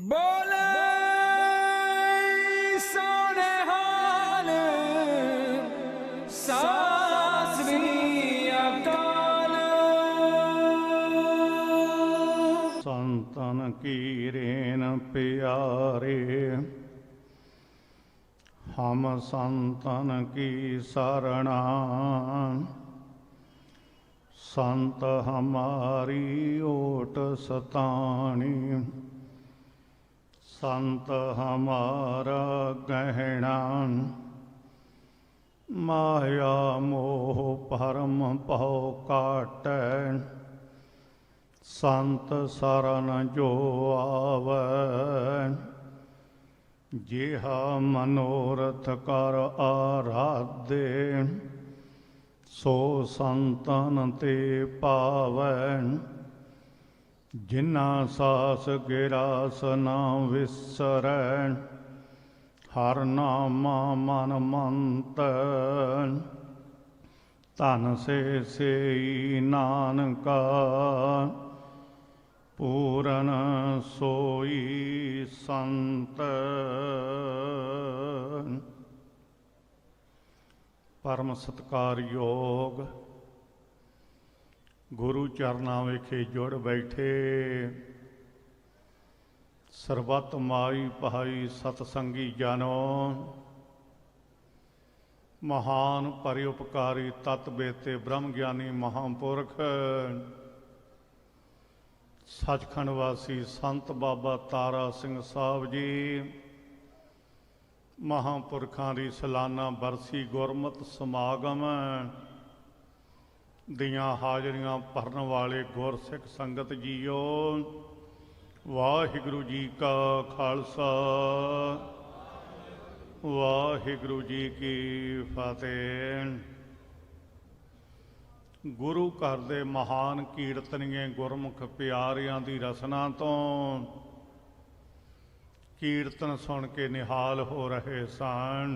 बोले सोने हाल सासरी अकाल। संतन की रेन प्यारे हम संतन की शरणा। संत हमारी ओट सतानी, संत हमारा गहना। माया मोह भरम भव काटै, संत शरण जो आवै। जिहा मनोरथ कर आराधे, सो संतन ते पावै। जिन्ना सास गिरास ना विसरै, हर नामा मन मंत। धन से नानका, पूरन सोई संत। परम सत्कारयोग गुरु चरना विखे जुड़ बैठे सरबत माई पहाई सतसंगी जानो। महान परिउपकारी तत्वेते ब्रह्म ज्ञानी महापुरख सचखंड वासी संत बाबा तारा सिंह साहब जी महापुरखों की सालाना बरसी गुरमत समागम दियां हाजरियां भरन वाले गुरसिख संगत जीओ, वाहिगुरु जी का खालसा वाहिगुरु जी की फतेह। गुरु घर दे महान कीर्तनीए गुरमुख प्यारियां दी रसना तो कीर्तन सुन के निहाल हो रहे सन।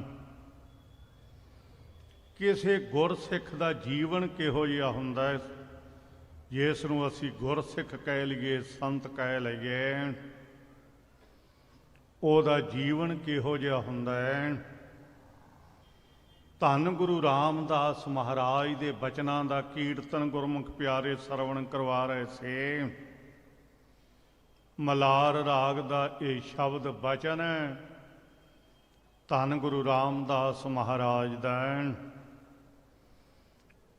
किसी गुरसिख का जीवन किहो जिहा हुंदा है, जिस नूं असीं गुरसिख कह लईए, संत कह लईए, उहदा जीवन किहो जिहा हुंदा है। धन गुरु रामदास महाराज दे बचनां दा कीर्तन गुरमुख प्यारे सरवण करवा रहे से। मलार राग दा ये शब्द बचन धन गुरु रामदास महाराज दा।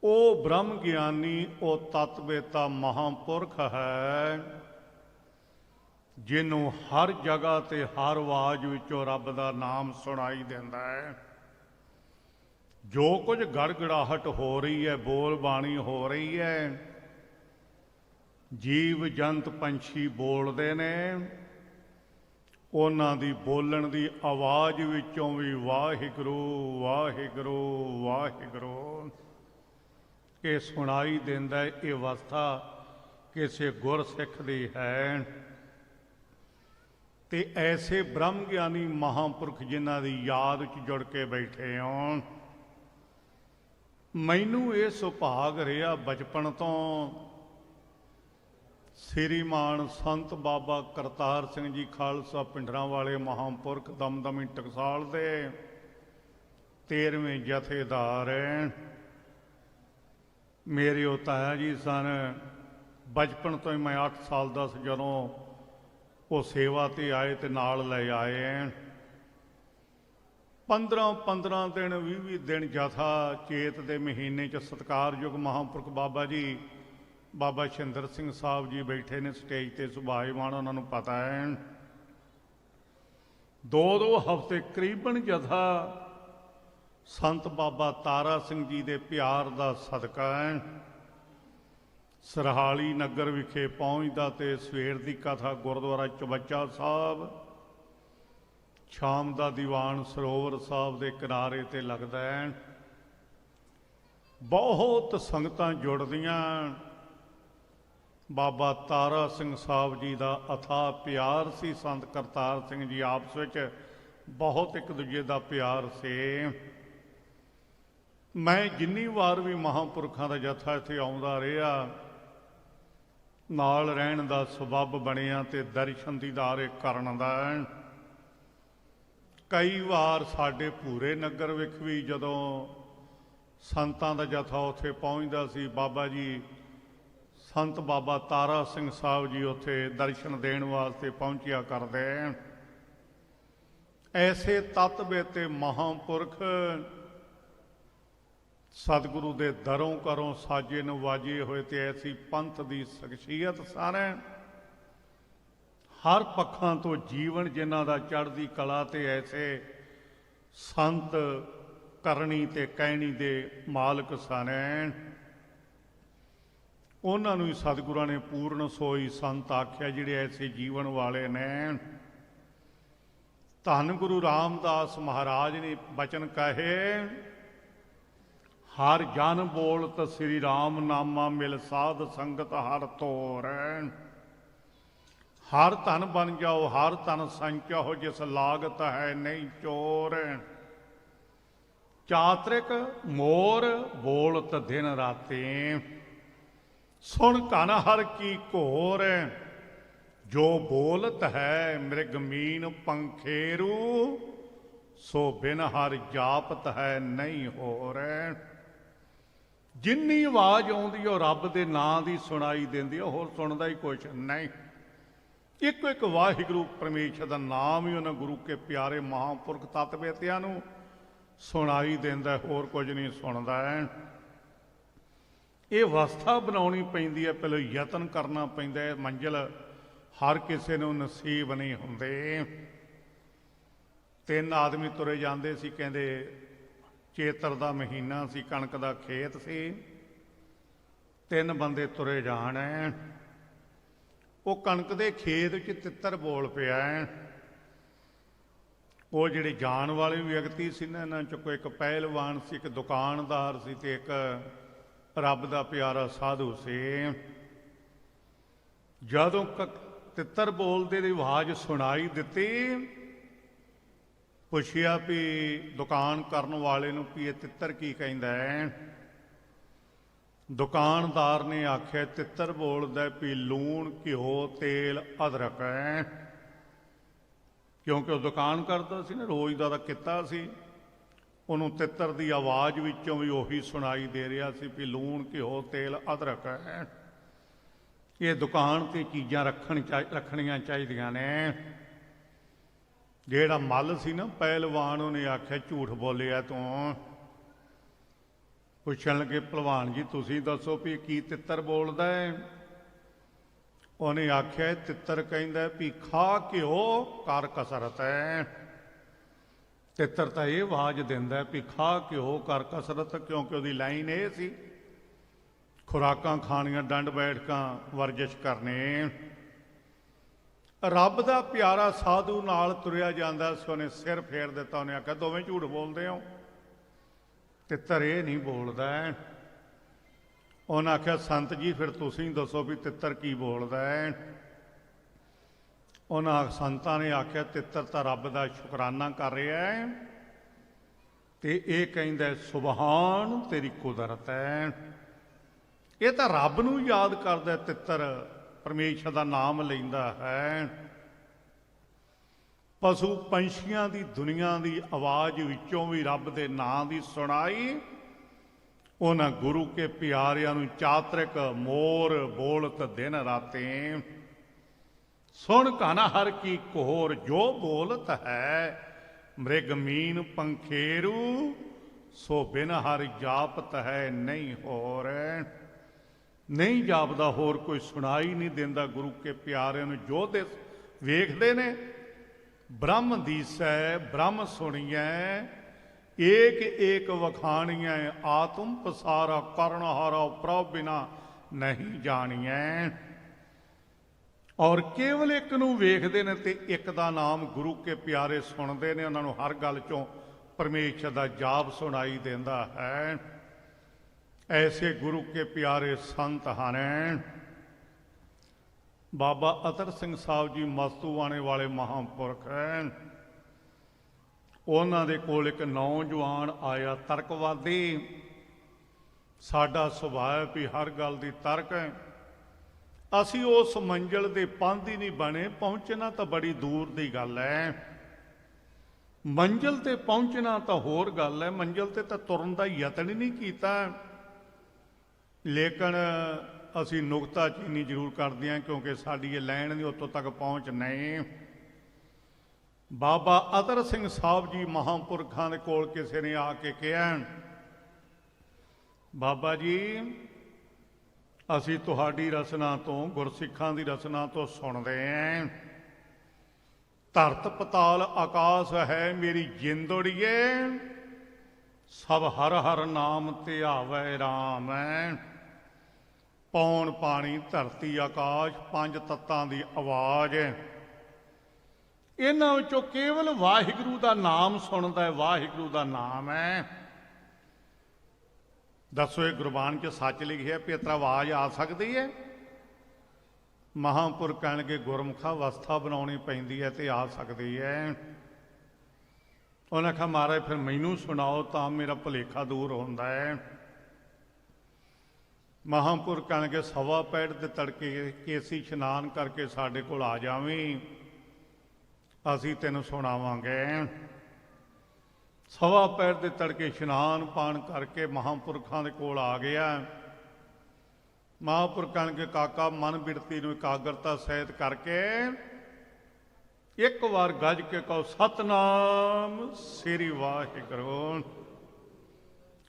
ओ ब्रह्म ज्ञानी ओ तत्वेता महापुरख है, जिन्हों हर जगह ते हर आवाज विचों रब दा नाम सुनाई देंदा है। जो कुछ गड़गड़ाहट हो रही है, बोल बाणी हो रही है, जीव जंत पंछी बोलते ने, उन्हां दी बोलण दी आवाज़ विचों भी वाहिगुरू वाहिगुरू वाहिगुरू ये सुनाई देंदा है। ये अवस्था किसी गुरसिख दी है। ते ऐसे ब्रह्म ज्ञानी महापुरख जिन्हां दी याद च जुड़ के बैठे हों। मैनू ये सुभाग रहा बचपन तो श्रीमान संत बाबा करतार सिंह जी खालसा पिंडरां वाले महापुरख दमदमी टकसाल दे 13वें जथेदार मेरे वो ताया जी सन। बचपन तो ही मैं 8 साल का जदों वो सेवा ते आए तो नाल ले आए। 15-15 दिन 20-20 दिन जथा चेत के महीने च सत्कारयोग महापुरख बाबा जी बाबा शिंदर सिंह साहब जी बैठे ने स्टेज ते सुभाईमान, उन्होंने पता है। 2-2 हफ्ते करीबन जथा संत बाबा तारा सिंह जी के प्यार का सदका है सरहाली नगर विखे पहुँचता तो सवेर की कथा गुरुद्वारा चबच्चा साहब, शाम का दीवान सरोवर साहब के किनारे ते लगता है। बहुत संगतां जुड़दियां बाबा तारा सिंह साहब जी का अथाह प्यार सी। संत करतार सिंह जी आपस विच बहुत एक दूजे का प्यार से। मैं जिन्नी वार भी महापुरखों का जत्था इत्थे आउंदा रहा ਨਾਲ ਰਹਿਣ ਦਾ ਸਬੱਬ ਬਣਿਆ ਤੇ ਦਰਸ਼ਨ ਦੀਦਾਰੇ ਕਰਨ ਦਾ। ਕਈ ਵਾਰ ਸਾਡੇ ਭੂਰੇ ਨਗਰ ਵਿੱਚ ਵੀ ਜਦੋਂ ਸੰਤਾਂ ਦਾ ਜਥਾ ਉੱਥੇ ਪਹੁੰਚਦਾ ਸੀ, ਬਾਬਾ ਜੀ ਸੰਤ ਬਾਬਾ ਤਾਰਾ ਸਿੰਘ ਸਾਹਿਬ ਜੀ ਉੱਥੇ ਦਰਸ਼ਨ ਦੇਣ ਵਾਸਤੇ ਪਹੁੰਚਿਆ ਕਰਦੇ। ਐਸੇ ਤਤਵੇ ਤੇ ਮਹਾਂਪੁਰਖ ਸਤਿਗੁਰੂ ਦੇ ਦਰੋਂ ਕਰੋਂ ਸਾਜੇ ਨਵਾਜੇ ਹੋਏ ਤੇ ਐਸੀ ਪੰਥ ਦੀ ਸ਼ਖਸੀਅਤ ਸਨ। ਹਰ ਪੱਖਾਂ ਤੋਂ ਜੀਵਨ ਜਿਨ੍ਹਾਂ ਦਾ ਚੜ੍ਹਦੀ ਕਲਾ ਤੇ ਐਸੇ ਸੰਤ ਕਰਨੀ ਤੇ ਕਹਿਣੀ ਦੇ ਮਾਲਕ ਸਨ। ਉਹਨਾਂ ਨੂੰ ਹੀ ਸਤਿਗੁਰਾਂ ਨੇ ਪੂਰਨ ਸੋਈ ਸੰਤ ਆਖਿਆ, ਜਿਹੜੇ ਐਸੇ ਜੀਵਨ ਵਾਲੇ ਨੇ। ਧੰਨ ਗੁਰੂ ਰਾਮਦਾਸ ਮਹਾਰਾਜ ਨੇ ਬਚਨ ਕਹੇ, ਹਰ ਜਨ ਬੋਲਤ ਸ੍ਰੀ ਰਾਮ ਨਾਮਾ ਮਿਲ ਸਾਧ ਸੰਗਤ ਹਰ ਤੋਰ। ਹਰ ਧਨ ਬਨ ਜਾਓ ਹਰ ਧਨ ਸੰਚਾਓ, ਜਿਸ ਲਾਗਤ ਹੈ ਨਹੀਂ ਚੋਰ। ਚਾਤ੍ਰਿਕ ਮੋਰ ਬੋਲਤ ਦਿਨ ਰਾਤੀ, ਸੁਣ ਘਨ ਹਰ ਕੀ ਘੋਰ। ਜੋ ਬੋਲਤ ਹੈ ਮ੍ਰਿਗਮੀਨ ਪੰਖੇਰੂ, ਸੋ ਬਿਨ ਹਰ ਜਾਪਤ ਹੈ ਨਹੀਂ ਹੋਰ। ਜਿੰਨੀ ਆਵਾਜ਼ ਆਉਂਦੀ ਉਹ ਰੱਬ ਦੇ ਨਾਂ ਦੀ ਸੁਣਾਈ ਦਿੰਦੀ, ਹੋਰ ਸੁਣਦਾ ਹੀ ਕੁਛ ਨਹੀਂ। ਇੱਕੋ ਇੱਕ ਵਾਹਿਗੁਰੂ ਪਰਮੇਸ਼ਰ ਦਾ ਨਾਮ ਹੀ ਉਹਨਾਂ ਗੁਰੂ ਕੇ ਪਿਆਰੇ ਮਹਾਂਪੁਰਖ ਤਤਵੇਤਿਆਂ ਨੂੰ ਸੁਣਾਈ ਦਿੰਦਾ, ਹੋਰ ਕੁਝ ਨਹੀਂ ਸੁਣਦਾ। ਇਹ ਅਵਸਥਾ ਬਣਾਉਣੀ ਪੈਂਦੀ ਹੈ, ਪਹਿਲਾਂ ਯਤਨ ਕਰਨਾ ਪੈਂਦਾ ਹੈ। ਮੰਜ਼ਿਲ ਹਰ ਕਿਸੇ ਨੂੰ ਨਸੀਬ ਨਹੀਂ ਹੁੰਦੇ। 3 ਆਦਮੀ ਤੁਰੇ ਜਾਂਦੇ ਸੀ, ਕਹਿੰਦੇ ਚੇਤਰ ਦਾ ਮਹੀਨਾ ਸੀ, ਕਣਕ ਦਾ ਖੇਤ ਸੀ, 3 ਬੰਦੇ ਤੁਰੇ ਜਾਣ। ਉਹ ਕਣਕ ਦੇ ਖੇਤ ਵਿੱਚ ਤਿੱਤਰ ਬੋਲ ਪਿਆ। ਉਹ ਜਿਹੜੇ ਜਾਣ ਵਾਲੇ ਵਿਅਕਤੀ ਸੀ ਨਾ, ਇਹਨਾਂ 'ਚੋਂ ਕੋਈ ਇੱਕ ਪਹਿਲਵਾਨ ਸੀ, ਇੱਕ ਦੁਕਾਨਦਾਰ ਸੀ ਤੇ ਇੱਕ ਰੱਬ ਦਾ ਪਿਆਰਾ ਸਾਧੂ ਸੀ। ਜਦੋਂ ਤਿੱਤਰ ਬੋਲਦੇ ਦੀ ਆਵਾਜ਼ ਸੁਣਾਈ ਦਿੱਤੀ, ਪੁੱਛਿਆ ਵੀ ਦੁਕਾਨ ਕਰਨ ਵਾਲੇ ਨੂੰ ਵੀ ਇਹ ਤਿੱਤਰ ਕੀ ਕਹਿੰਦਾ ਹੈ। ਦੁਕਾਨਦਾਰ ਨੇ ਆਖਿਆ, ਤਿੱਤਰ ਬੋਲਦਾ ਵੀ ਲੂਣ ਘਿਓ ਤੇਲ ਅਦਰਕ ਹੈ। ਕਿਉਂਕਿ ਉਹ ਦੁਕਾਨ ਕਰਦਾ ਸੀ ਨਾ, ਰੋਜ਼ ਦਾ ਕਿੱਤਾ ਸੀ। ਉਹਨੂੰ ਤਿੱਤਰ ਦੀ ਆਵਾਜ਼ ਵਿੱਚੋਂ ਵੀ ਉਹੀ ਸੁਣਾਈ ਦੇ ਰਿਹਾ ਸੀ ਵੀ ਲੂਣ ਘਿਓ ਤੇਲ ਅਦਰਕ ਹੈ। ਇਹ ਦੁਕਾਨ ਤੇ ਚੀਜ਼ਾਂ ਰੱਖਣੀਆਂ ਚਾਹੀਦੀਆਂ ਨੇ। ਜਿਹੜਾ ਮੱਲ ਸੀ ਨਾ ਪਹਿਲਵਾਨ, ਉਹਨੇ ਆਖਿਆ ਝੂਠ ਬੋਲਿਆ ਤੂੰ। ਪੁੱਛਣ ਲੱਗੇ, ਭਲਵਾਨ ਜੀ ਤੁਸੀਂ ਦੱਸੋ ਵੀ ਕੀ ਤਿੱਤਰ ਬੋਲਦਾ ਹੈ। ਉਹਨੇ ਆਖਿਆ, ਤਿੱਤਰ ਕਹਿੰਦਾ ਵੀ ਖਾ ਘਿਓ ਕਰ ਕਸਰਤ ਹੈ। ਤਿੱਤਰ ਤਾਂ ਇਹ ਆਵਾਜ਼ ਦਿੰਦਾ ਵੀ ਖਾ ਘਿਓ ਕਰ ਕਸਰਤ, ਕਿਉਂਕਿ ਉਹਦੀ ਲਾਈਨ ਇਹ ਸੀ, ਖੁਰਾਕਾਂ ਖਾਣੀਆਂ, ਡੰਡ ਬੈਠਕਾਂ, ਵਰਜਿਸ਼ ਕਰਨੀ। ਰੱਬ ਦਾ ਪਿਆਰਾ ਸਾਧੂ ਨਾਲ ਤੁਰਿਆ ਜਾਂਦਾ ਸੀ, ਉਹਨੇ ਸਿਰ ਫੇਰ ਦਿੱਤਾ। ਉਹਨੇ ਆਖਿਆ, ਦੋਵੇਂ ਝੂਠ ਬੋਲਦੇ ਹੋ, ਤਿੱਤਰ ਇਹ ਨਹੀਂ ਬੋਲਦਾ। ਉਹਨੇ ਆਖਿਆ, ਸੰਤ ਜੀ ਫਿਰ ਤੁਸੀਂ ਦੱਸੋ ਵੀ ਤਿੱਤਰ ਕੀ ਬੋਲਦਾ ਹੈ। ਉਹਨਾਂ ਸੰਤਾਂ ਨੇ ਆਖਿਆ, ਤਿੱਤਰ ਤਾਂ ਰੱਬ ਦਾ ਸ਼ੁਕਰਾਨਾ ਕਰ ਰਿਹਾ ਹੈ ਤੇ ਇਹ ਕਹਿੰਦਾ ਸੁਭਾਨ ਤੇਰੀ ਕੁਦਰਤ ਹੈ। ਇਹ ਤਾਂ ਰੱਬ ਨੂੰ ਯਾਦ ਕਰਦਾ ਤਿੱਤਰ, ਪਰਮੇਸ਼ਰ ਦਾ ਨਾਮ ਲੈਂਦਾ ਹੈ। ਪਸ਼ੂ ਪੰਛੀਆਂ ਦੀ ਦੁਨੀਆ ਦੀ ਆਵਾਜ਼ ਵਿੱਚੋਂ ਵੀ ਰੱਬ ਦੇ ਨਾਂ ਦੀ ਸੁਣਾਈ। ਉਹਨਾਂ ਗੁਰੂ ਕੇ ਪਿਆਰਿਆਂ ਨੂੰ ਚਾਤ੍ਰਿਕ ਮੋਰ ਬੋਲਤ ਦਿਨ ਰਾਤੇ, ਸੁਣ ਘਨ ਹਰ ਕੀ ਘੋਰ। ਜੋ ਬੋਲਤ ਹੈ ਮ੍ਰਿਗਮੀਨ ਪੰਖੇਰੂ, ਸੋ ਬਿਨ ਹਰ ਜਾਪਤ ਹੈ ਨਹੀਂ ਹੋਰ। ਨਹੀਂ ਜਾਪਦਾ, ਹੋਰ ਕੋਈ ਸੁਣਾਈ ਨਹੀਂ ਦਿੰਦਾ ਗੁਰੂ ਕੇ ਪਿਆਰਿਆਂ ਨੂੰ। ਜੋ ਦੇ ਵੇਖਦੇ ਨੇ, ਬ੍ਰਹਮ ਦੀਸੈ ਬ੍ਰਹਮ ਸੁਣੀਐ, ਏਕ ਏਕ ਵਖਾਣੀਐ। ਆਤਮ ਪਸਾਰਾ ਕਰਨ ਹਾਰਾ, ਪ੍ਰਭ ਬਿਨਾ ਨਹੀਂ ਜਾਣੀਐ। ਔਰ ਕੇਵਲ ਇੱਕ ਨੂੰ ਵੇਖਦੇ ਨੇ ਤੇ ਇੱਕ ਦਾ ਨਾਮ ਗੁਰੂ ਕੇ ਪਿਆਰੇ ਸੁਣਦੇ ਨੇ। ਉਹਨਾਂ ਨੂੰ ਹਰ ਗੱਲ ਚੋਂ ਪਰਮੇਸ਼ਰ ਦਾ ਜਾਪ ਸੁਣਾਈ ਦਿੰਦਾ ਹੈ। ਐਸੇ ਗੁਰੂ ਕੇ ਪਿਆਰੇ ਸੰਤ ਹਨ। ਬਾਬਾ ਅਤਰ ਸਿੰਘ ਸਾਹਿਬ ਜੀ ਮਸਤੂਆਣੇ ਵਾਲੇ ਮਹਾਂਪੁਰਖ ਹੈ। ਉਹਨਾਂ ਦੇ ਕੋਲ ਇੱਕ ਨੌਜਵਾਨ ਆਇਆ, ਤਰਕਵਾਦੀ। ਸਾਡਾ ਸੁਭਾਅ ਵੀ ਹਰ ਗੱਲ ਦੀ ਤਰਕ ਹੈ। ਅਸੀਂ ਉਸ ਮੰਜ਼ਿਲ ਦੇ ਪੰਧ ਹੀ ਨਹੀਂ ਬਣੇ, ਪਹੁੰਚਣਾ ਤਾਂ ਬੜੀ ਦੂਰ ਦੀ ਗੱਲ ਹੈ। ਮੰਜ਼ਿਲ ਤੇ ਪਹੁੰਚਣਾ ਤਾਂ ਹੋਰ ਗੱਲ ਹੈ, ਮੰਜ਼ਿਲ ਤੇ ਤਾਂ ਤੁਰਨ ਦਾ ਯਤਨ ਹੀ ਨਹੀਂ ਕੀਤਾ। ਲੇਕਿਨ ਅਸੀਂ ਨੁਕਤਾਚੀਨੀ ਜ਼ਰੂਰ ਕਰਦੇ ਹਾਂ, ਕਿਉਂਕਿ ਸਾਡੀ ਇਹ ਲਾਈਨ ਦੀ ਉੱਥੋਂ ਤੱਕ ਪਹੁੰਚ ਨਹੀਂ। ਬਾਬਾ ਅਤਰ ਸਿੰਘ ਸਾਹਿਬ ਜੀ ਮਹਾਂਪੁਰਖਾਂ ਦੇ ਕੋਲ ਕਿਸੇ ਨੇ ਆ ਕੇ ਕਿਹਾ, ਬਾਬਾ ਜੀ ਅਸੀਂ ਤੁਹਾਡੀ ਰਚਨਾ ਤੋਂ, ਗੁਰਸਿੱਖਾਂ ਦੀ ਰਚਨਾ ਤੋਂ ਸੁਣਦੇ ਹਾਂ, ਧਰਤ ਪਤਾਲ ਆਕਾਸ਼ ਹੈ ਮੇਰੀ ਜਿੰਦ ਉੜੀਏ, ਸਭ ਹਰ ਹਰ ਨਾਮ ਧਿਆਵੈ ਰਾਮ। ਪੌਣ ਪਾਣੀ ਧਰਤੀ ਆਕਾਸ਼ ਪੰਜ ਤੱਤਾਂ ਦੀ ਆਵਾਜ਼, ਇਹਨਾਂ ਵਿੱਚੋਂ ਕੇਵਲ ਵਾਹਿਗੁਰੂ ਦਾ ਨਾਮ ਸੁਣਦਾ ਹੈ, ਵਾਹਿਗੁਰੂ ਦਾ ਨਾਮ ਹੈ। ਦੱਸੋ ਇਹ ਗੁਰਬਾਣੀ 'ਚ ਸੱਚ ਲਿਖਿਆ ਵੀ ਇਤਰਾ ਆਵਾਜ਼ ਆ ਸਕਦੀ ਹੈ? ਮਹਾਂਪੁਰਖ ਕਹਿਣਗੇ ਗੁਰਮੁਖਾ ਅਵਸਥਾ ਬਣਾਉਣੀ ਪੈਂਦੀ ਹੈ ਤੇ ਆ ਸਕਦੀ ਹੈ। ਉਹਨਾਂ ਆਖਿਆ ਮਹਾਰਾਜ ਫਿਰ ਮੈਨੂੰ ਸੁਣਾਓ ਤਾਂ ਮੇਰਾ ਭੁਲੇਖਾ ਦੂਰ ਹੁੰਦਾ ਹੈ। ਮਹਾਂਪੁਰਖ ਕਹਿਣਗੇ ਸਵਾ ਪੈੜ ਦੇ ਤੜਕੇ ਕੇਸੀ ਇਸ਼ਨਾਨ ਕਰਕੇ ਸਾਡੇ ਕੋਲ ਆ ਜਾਵੀਂ, ਅਸੀਂ ਤੈਨੂੰ ਸੁਣਾਵਾਂਗੇ। ਸਵਾ ਪੈਰ ਦੇ ਤੜਕੇ ਇਸ਼ਨਾਨ ਪਾਣ ਕਰਕੇ ਮਹਾਂਪੁਰਖਾਂ ਦੇ ਕੋਲ ਆ ਗਿਆ। ਮਹਾਂਪੁਰਖ ਕਹਿਣਗੇ ਕਾਕਾ ਮਨ ਬਿਰਤੀ ਨੂੰ ਇਕਾਗਰਤਾ ਸਹਿਤ ਕਰਕੇ ਇੱਕ ਵਾਰ ਗੱਜ ਕੇ ਕਹੋ ਸਤਨਾਮ ਸ੍ਰੀ ਵਾਹਿਗੁਰੂ।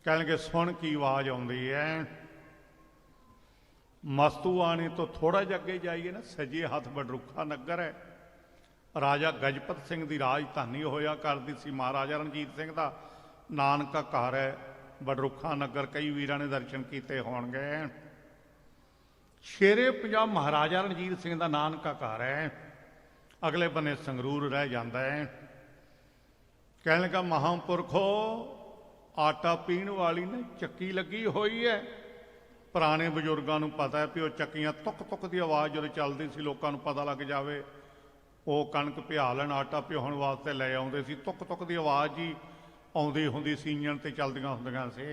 ਕਹਿਣਗੇ ਸੁਣ ਕੀ ਆਵਾਜ਼ ਆਉਂਦੀ ਹੈ। ਮਸਤੂਆਣੀ ਤੋਂ ਥੋੜਾ ਜਿਹਾ ਅੱਗੇ ਜਾਈਏ ਨਾ, ਸੱਜੇ ਹੱਥ ਬਡਰੁੱਖਾ ਨਗਰ ਹੈ। ਰਾਜਾ ਗਜਪਤ ਸਿੰਘ ਦੀ ਰਾਜਧਾਨੀ ਹੋਇਆ ਕਰਦੀ ਸੀ। ਮਹਾਰਾਜਾ ਰਣਜੀਤ ਸਿੰਘ ਦਾ ਨਾਨਕਾ ਘਰ ਹੈ ਬਡਰੁੱਖਾ ਨਗਰ। ਕਈ ਵੀਰਾਂ ਨੇ ਦਰਸ਼ਨ ਕੀਤੇ ਹੋਣਗੇ। ਸ਼ੇਰੇ ਪੰਜਾਬ ਮਹਾਰਾਜਾ ਰਣਜੀਤ ਸਿੰਘ ਦਾ ਨਾਨਕਾ ਘਰ ਹੈ। ਅਗਲੇ ਬੰਨੇ ਸੰਗਰੂਰ ਰਹਿ ਜਾਂਦਾ ਹੈ। ਕਹਿਣ ਲੱਗਾ ਮਹਾਂਪੁਰਖੋ ਆਟਾ ਪੀਣ ਵਾਲੀ ਨੇ ਚੱਕੀ ਲੱਗੀ ਹੋਈ ਹੈ। ਪੁਰਾਣੇ ਬਜ਼ੁਰਗਾਂ ਨੂੰ ਪਤਾ ਹੈ ਵੀ ਉਹ ਚੱਕੀਆਂ ਤੁਕ ਤੁਕ ਦੀ ਆਵਾਜ਼ ਜਦੋਂ ਚੱਲਦੀ ਸੀ ਲੋਕਾਂ ਨੂੰ ਪਤਾ ਲੱਗ ਜਾਵੇ, ਉਹ ਕਣਕ ਪਿਹਾ ਲੈਣ ਆਟਾ ਪਿਹਾਉਣ ਵਾਸਤੇ ਲੈ ਆਉਂਦੇ ਸੀ। ਤੁਕ ਤੁਕ ਦੀ ਆਵਾਜ਼ ਹੀ ਆਉਂਦੀ ਹੁੰਦੀ ਸੀ, ਇੰਜਣ ਤੇ ਚੱਲਦੀਆਂ ਹੁੰਦੀਆਂ ਸੀ।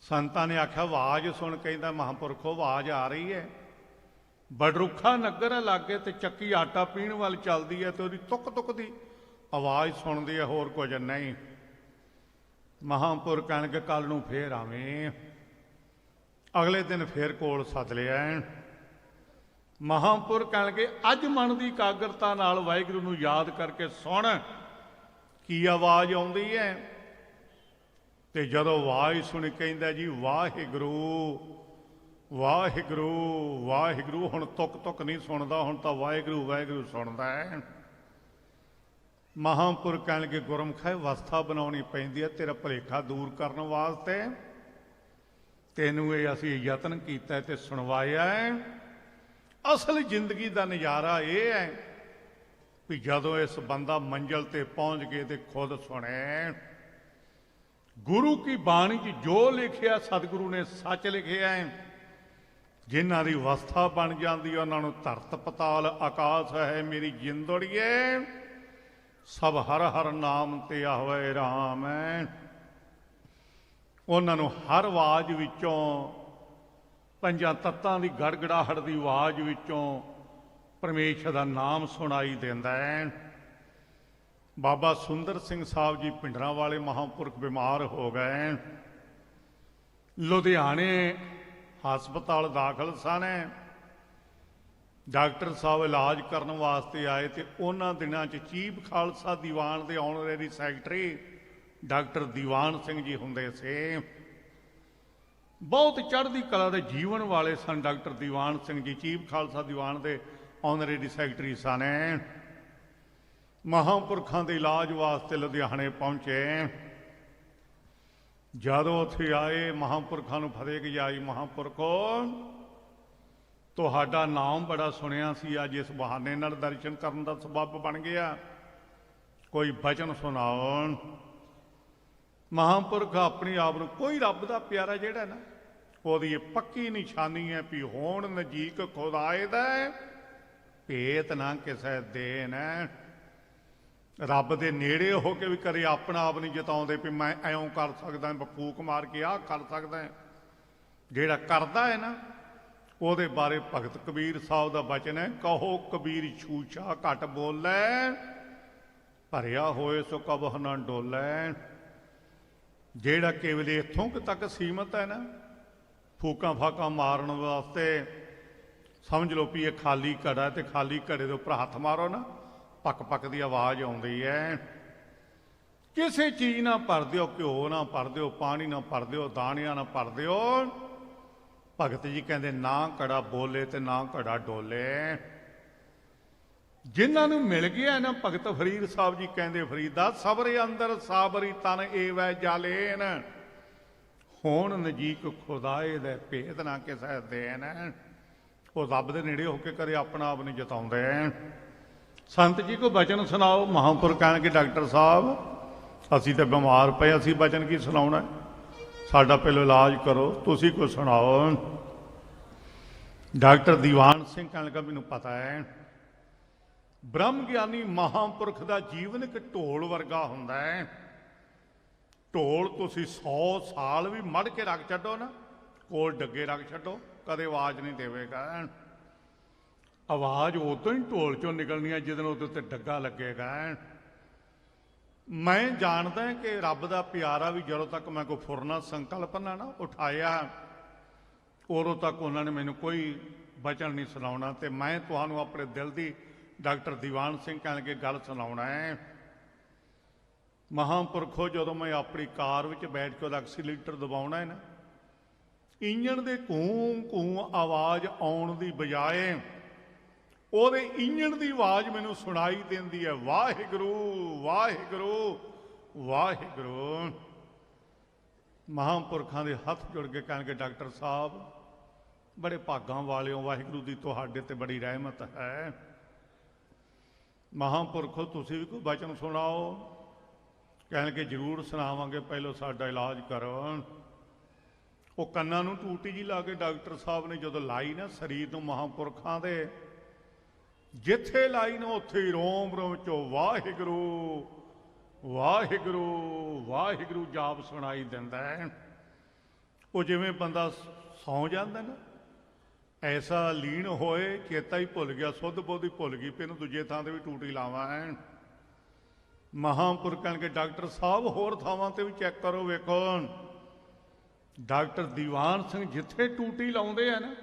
ਸੰਤਾਂ ਨੇ ਆਖਿਆ ਆਵਾਜ਼ ਸੁਣ, ਕਹਿੰਦਾ ਮਹਾਂਪੁਰਖੋ ਆਵਾਜ਼ ਆ ਰਹੀ ਹੈ। ਬਡਰੁੱਖਾ ਨਗਰ ਹੈ ਲਾਗੇ ਤੇ ਚੱਕੀ ਆਟਾ ਪੀਣ ਵੱਲ ਚੱਲਦੀ ਹੈ ਤੇ ਉਹਦੀ ਤੁਕ ਤੁਕ ਦੀ ਆਵਾਜ਼ ਸੁਣਦੀ ਹੈ, ਹੋਰ ਕੁਝ ਨਹੀਂ। ਮਹਾਂਪੁਰਖ ਕਹਿਣਗੇ ਕੱਲ ਨੂੰ ਫੇਰ ਆਵੇਂ। ਅਗਲੇ ਦਿਨ ਫੇਰ ਕੋਲ ਸੱਦ ਲਿਆ। ਮਹਾਂਪੁਰਖ ਕਹਿਣਗੇ ਅੱਜ ਮਨ ਦੀ ਇਕਾਗਰਤਾ ਨਾਲ ਵਾਹਿਗੁਰੂ ਨੂੰ ਯਾਦ ਕਰਕੇ ਸੁਣ ਕੀ ਆਵਾਜ਼ ਆਉਂਦੀ ਹੈ। ਤੇ ਜਦੋਂ ਆਵਾਜ਼ ਸੁਣੀ ਕਹਿੰਦਾ ਜੀ ਵਾਹਿਗੁਰੂ ਵਾਹਿਗੁਰੂ ਵਾਹਿਗੁਰੂ। ਹੁਣ ਤੁਕ ਤੁਕ ਨਹੀਂ ਸੁਣਦਾ, ਹੁਣ ਤਾਂ ਵਾਹਿਗੁਰੂ ਵਾਹਿਗੁਰੂ ਸੁਣਦਾ ਹੈ। ਮਹਾਂਪੁਰਖ ਕਹਿਣਗੇ ਗੁਰਮੁਖਾ ਅਵਸਥਾ ਬਣਾਉਣੀ ਪੈਂਦੀ ਹੈ ਤੇਰਾ ਭੁਲੇਖਾ ਦੂਰ ਕਰਨ ਵਾਸਤੇ। ਤੈਨੂੰ ਇਹ ਅਸੀਂ ਯਤਨ ਕੀਤਾ ਤੇ ਸੁਣਵਾਇਆ ਹੈ। ਅਸਲ ਜ਼ਿੰਦਗੀ ਦਾ ਨਜ਼ਾਰਾ ਇਹ ਹੈ ਵੀ ਜਦੋਂ ਇਸ ਬੰਦਾ ਮੰਜ਼ਿਲ ਤੇ ਪਹੁੰਚ ਗਏ ਤੇ ਖੁਦ ਸੁਣੇ। ਗੁਰੂ ਕੀ ਬਾਣੀ 'ਚ ਜੋ ਲਿਖਿਆ ਸਤਿਗੁਰੂ ਨੇ ਸੱਚ ਲਿਖਿਆ ਹੈ। ਜਿਨ੍ਹਾਂ ਦੀ ਅਵਸਥਾ ਬਣ ਜਾਂਦੀ ਹੈ ਉਹਨਾਂ ਨੂੰ ਧਰਤ ਪਤਾਲ ਆਕਾਸ਼ ਹੈ ਮੇਰੀ ਜਿੰਦ ਉੜੀਏ, ਸਭ ਹਰ ਹਰ ਨਾਮ ਤੇ ਆਵੇ ਰਾਮ। ਉਹਨਾਂ ਨੂੰ ਹਰ ਆਵਾਜ਼ ਵਿੱਚੋਂ, ਪੰਜਾਂ ਤੱਤਾਂ ਦੀ ਗੜਗੜਾਹਟ ਦੀ ਆਵਾਜ਼ ਵਿੱਚੋਂ ਪਰਮੇਸ਼ਰ ਦਾ ਨਾਮ ਸੁਣਾਈ ਦਿੰਦਾ ਹੈ। ਬਾਬਾ ਸੁੰਦਰ ਸਿੰਘ ਸਾਹਿਬ ਜੀ ਭਿੰਡਰਾਂ ਵਾਲੇ ਮਹਾਂਪੁਰਖ ਬਿਮਾਰ ਹੋ ਗਏ। ਲੁਧਿਆਣੇ ਹਸਪਤਾਲ ਦਾਖਲ ਸਨ। ਡਾਕਟਰ ਸਾਹਿਬ ਇਲਾਜ ਕਰਨ ਵਾਸਤੇ ਆਏ ਤੇ ਉਹਨਾਂ ਦਿਨਾਂ 'ਚ ਚੀਫ ਖਾਲਸਾ ਦੀਵਾਨ ਦੇ ਆਨਰੇਰੀ ਸੈਕਟਰੀ ਡਾਕਟਰ ਦੀਵਾਨ ਸਿੰਘ ਜੀ ਹੁੰਦੇ ਸੀ। ਬਹੁਤ ਚੜ੍ਹਦੀ ਕਲਾ ਦੇ ਜੀਵਨ ਵਾਲੇ ਸਨ ਡਾਕਟਰ ਦੀਵਾਨ ਸਿੰਘ ਜੀ। ਚੀਫ ਖਾਲਸਾ ਦੀਵਾਨ ਦੇ ਆਨਰੇਰੀ ਸੈਕਟਰੀ ਸਨ। ਮਹਾਂਪੁਰਖਾਂ ਦੇ ਇਲਾਜ ਵਾਸਤੇ ਲੁਧਿਆਣੇ ਪਹੁੰਚੇ। ਜਦੋਂ ਉੱਥੇ ਆਏ ਮਹਾਂਪੁਰਖਾਂ ਨੂੰ ਫਤਿਹ ਗਜਾਈ, ਮਹਾਂਪੁਰਖੋ ਤੁਹਾਡਾ ਨਾਮ ਬੜਾ ਸੁਣਿਆ ਸੀ, ਅੱਜ ਇਸ ਬਹਾਨੇ ਨਾਲ ਦਰਸ਼ਨ ਕਰਨ ਦਾ ਸਬੱਬ ਬਣ ਗਿਆ, ਕੋਈ ਬਚਨ ਸੁਣਾਓ। ਮਹਾਂਪੁਰਖ ਆਪਣੀ ਆਪ ਨੂੰ, ਕੋਈ ਰੱਬ ਦਾ ਪਿਆਰਾ ਜਿਹੜਾ ਨਾ ਉਹਦੀ ਇਹ ਪੱਕੀ ਨਿਸ਼ਾਨੀ ਹੈ ਵੀ ਹੋਣ ਨਜ਼ੀਕ ਖੁਦਾਏ ਦਾ ਭੇਤ ਨਾ ਕਿਸੇ ਦੇਣ। ਰੱਬ ਦੇ ਨੇੜੇ ਹੋ ਕੇ ਵੀ ਕਦੇ ਆਪਣਾ ਆਪ ਨਹੀਂ ਜਤਾਉਂਦੇ ਵੀ ਮੈਂ ਐਂ ਕਰ ਸਕਦਾ, ਫੂਕ ਮਾਰ ਕੇ ਆਹ ਕਰ ਸਕਦਾ। ਜਿਹੜਾ ਕਰਦਾ ਹੈ ਨਾ ਉਹਦੇ ਬਾਰੇ ਭਗਤ ਕਬੀਰ ਸਾਹਿਬ ਦਾ ਬਚਨ ਹੈ, ਕਹੋ ਕਬੀਰ ਛੂਛਾ ਘਟ ਬੋਲੇ, ਭਰਿਆ ਹੋਏ ਸੋ ਕਬਹ ਨਾ ਡੋਲੇ। ਜਿਹੜਾ ਕੇਵਲ ਇੱਥੋਂ ਤੱਕ ਸੀਮਤ ਹੈ ਨਾ, ਫੂਕਾਂ ਫਾਕਾਂ ਮਾਰਨ ਵਾਸਤੇ ਸਮਝ ਲਓ ਵੀ ਇਹ ਖਾਲੀ ਘੜਾ, ਤੇ ਖਾਲੀ ਘੜੇ ਦੇ ਉੱਪਰ ਹੱਥ ਮਾਰੋ ਨਾ, ਪੱਕ ਪੱਕ ਦੀ ਆਵਾਜ਼ ਆਉਂਦੀ ਹੈ। ਕਿਸੇ ਚੀਜ਼ ਨਾ ਭਰ ਦਿਓ, ਘਿਓ ਨਾ ਭਰ ਦਿਓ, ਪਾਣੀ ਨਾ ਭਰ ਦਿਓ, ਦਾਣਿਆਂ ਨਾ ਭਰ ਦਿਓ। ਭਗਤ ਜੀ ਕਹਿੰਦੇ ਨਾ ਘੜਾ ਬੋਲੇ ਤੇ ਨਾ ਘੜਾ ਡੋਲੇ। ਜਿਨ੍ਹਾਂ ਨੂੰ ਮਿਲ ਗਿਆ ਨਾ, ਭਗਤ ਫਰੀਦ ਸਾਹਿਬ ਜੀ ਕਹਿੰਦੇ, ਫਰੀਦਾ ਸਬਰੇ ਅੰਦਰ ਸਾਬਰੀ ਤਨ ਏਵੈ ਜਾਲੇਨ, ਹੁਣ ਨਜੀਕ ਖੁਦਾਏ ਦੇ ਭੇਦ ਨਾ ਕਿਸੇ ਦੇਨ। ਉਹ ਰੱਬ ਦੇ ਨੇੜੇ ਹੋ ਕੇ ਕਦੇ ਆਪਣਾ ਆਪ ਨਹੀਂ ਜਤਾਉਂਦੇ। ਸੰਤ ਜੀ ਕੋ ਬਚਨ ਸੁਣਾਓ। ਮਹਾਂਪੁਰ ਕਹਿਣਗੇ ਡਾਕਟਰ ਸਾਹਿਬ ਅਸੀਂ ਤਾਂ ਬਿਮਾਰ ਪਏ, ਅਸੀਂ ਬਚਨ ਕੀ ਸੁਣਾਉਣਾ, ਸਾਡਾ ਪਹਿਲਾਂ ਇਲਾਜ ਕਰੋ, ਤੁਸੀਂ ਕੁਝ ਸੁਣਾਓ। ਡਾਕਟਰ ਦੀਵਾਨ ਸਿੰਘ ਕਹਿਣ ਲੱਗਾ ਮੈਨੂੰ ਪਤਾ ਹੈ, ਬ੍ਰਹਮ ਗਿਆਨੀ ਮਹਾਂਪੁਰਖ ਦਾ ਜੀਵਨ ਇੱਕ ਢੋਲ ਵਰਗਾ ਹੁੰਦਾ ਹੈ। ਢੋਲ ਤੁਸੀਂ 100 ਸਾਲ ਵੀ ਮੜ ਕੇ ਰੱਖ ਛੱਡੋ ਨਾ, ਕੋਲ ਡੱਗੇ ਰੱਖ ਛੱਡੋ, ਕਦੇ ਆਵਾਜ਼ ਨਹੀਂ ਦੇਵੇਗਾ। ਆਵਾਜ਼ ਉਦੋਂ ਹੀ ਢੋਲ ਚੋਂ ਨਿਕਲਣੀ ਹੈ ਜਦੋਂ ਉਹਦੇ ਉੱਤੇ ਡੱਗਾ ਲੱਗੇਗਾ। ਮੈਂ ਜਾਣਦਾ ਕਿ ਰੱਬ ਦਾ ਪਿਆਰਾ ਵੀ ਜਦੋਂ ਤੱਕ ਮੈਂ ਕੋਈ ਫੁਰਨਾ ਸੰਕਲਪ ਨਾ ਉਠਾਇਆ, ਉਦੋਂ ਤੱਕ ਉਹਨਾਂ ਨੇ ਮੈਨੂੰ ਕੋਈ ਬਚਨ ਨਹੀਂ ਸੁਣਾਉਣਾ। ਤੇ ਮੈਂ ਤੁਹਾਨੂੰ ਆਪਣੇ ਦਿਲ ਦੀ ਡਾਕਟਰ ਦੀਵਾਨ ਸਿੰਘ ਕਹਿਣਗੇ ਗੱਲ ਸੁਣਾਉਣਾ ਹੈ। ਮਹਾਂਪੁਰਖੋ ਜਦੋਂ ਮੈਂ ਆਪਣੀ ਕਾਰ ਵਿੱਚ ਬੈਠ ਕੇ ਉਹਦਾ ਐਕਸੀਲੇਟਰ ਦਬਾਉਣਾ ਹੈ ਨਾ, ਇੰਜਣ ਦੇ ਕੂੰ ਕੂੰ ਆਵਾਜ਼ ਆਉਣ ਦੀ ਬਜਾਏ ਉਹਦੇ ਇੰਜਣ ਦੀ ਆਵਾਜ਼ ਮੈਨੂੰ ਸੁਣਾਈ ਦਿੰਦੀ ਹੈ, ਵਾਹਿਗੁਰੂ ਵਾਹਿਗੁਰੂ ਵਾਹਿਗੁਰੂ। ਮਹਾਂਪੁਰਖਾਂ ਦੇ ਹੱਥ ਜੁੜ ਕੇ ਕਹਿਣਗੇ ਡਾਕਟਰ ਸਾਹਿਬ ਬੜੇ ਭਾਗਾਂ ਵਾਲਿਓ, ਵਾਹਿਗੁਰੂ ਦੀ ਤੁਹਾਡੇ ਤੇ ਬੜੀ ਰਹਿਮਤ ਹੈ। ਮਹਾਂਪੁਰਖੋ ਤੁਸੀਂ ਵੀ ਕੋਈ ਬਚਨ ਸੁਣਾਓ। ਕਹਿਣਗੇ ਜ਼ਰੂਰ ਸੁਣਾਵਾਂਗੇ, ਪਹਿਲਾਂ ਸਾਡਾ ਇਲਾਜ ਕਰੋ। ਉਹ ਕੰਨਾਂ ਨੂੰ ਟੂਟੀ ਜੀ ਲਾ ਕੇ ਡਾਕਟਰ ਸਾਹਿਬ ਨੇ ਜਦੋਂ ਲਾਈ ਨਾ ਸਰੀਰ ਨੂੰ ਮਹਾਂਪੁਰਖਾਂ ਦੇ, ਜਿੱਥੇ ਲਾਈ ਨਾ ਉੱਥੇ ਹੀ ਰੋਮ ਰੋਮ ਚੋਂ ਵਾਹਿਗੁਰੂ ਵਾਹਿਗੁਰੂ ਵਾਹਿਗੁਰੂ ਜਾਪ ਸੁਣਾਈ ਦਿੰਦਾ ਹੈ। ਉਹ ਜਿਵੇਂ ਬੰਦਾ ਸੌਂ ਜਾਂਦਾ ਨਾ, ਐਸਾ ਲੀਨ ਹੋਏ ਚੇਤਾ ਹੀ ਭੁੱਲ ਗਿਆ, ਸੁੱਧ ਬੁੱਧ ਹੀ ਭੁੱਲ ਗਈ, ਫਿਰ ਇਹਨੂੰ ਦੂਜੇ ਥਾਂ ਤੇ ਵੀ ਟੂਟੀ ਲਾਵਾਂ ਹੈ। ਮਹਾਂਪੁਰਖ ਕਹਿਣਗੇ ਡਾਕਟਰ ਸਾਹਿਬ ਹੋਰ ਥਾਵਾਂ ਤੇ ਵੀ ਚੈੱਕ ਕਰੋ, ਵੇਖੋ। ਡਾਕਟਰ ਦੀਵਾਨ ਸਿੰਘ ਜਿੱਥੇ ਟੂਟੀ ਲਾਉਂਦੇ ਆ ਨਾ,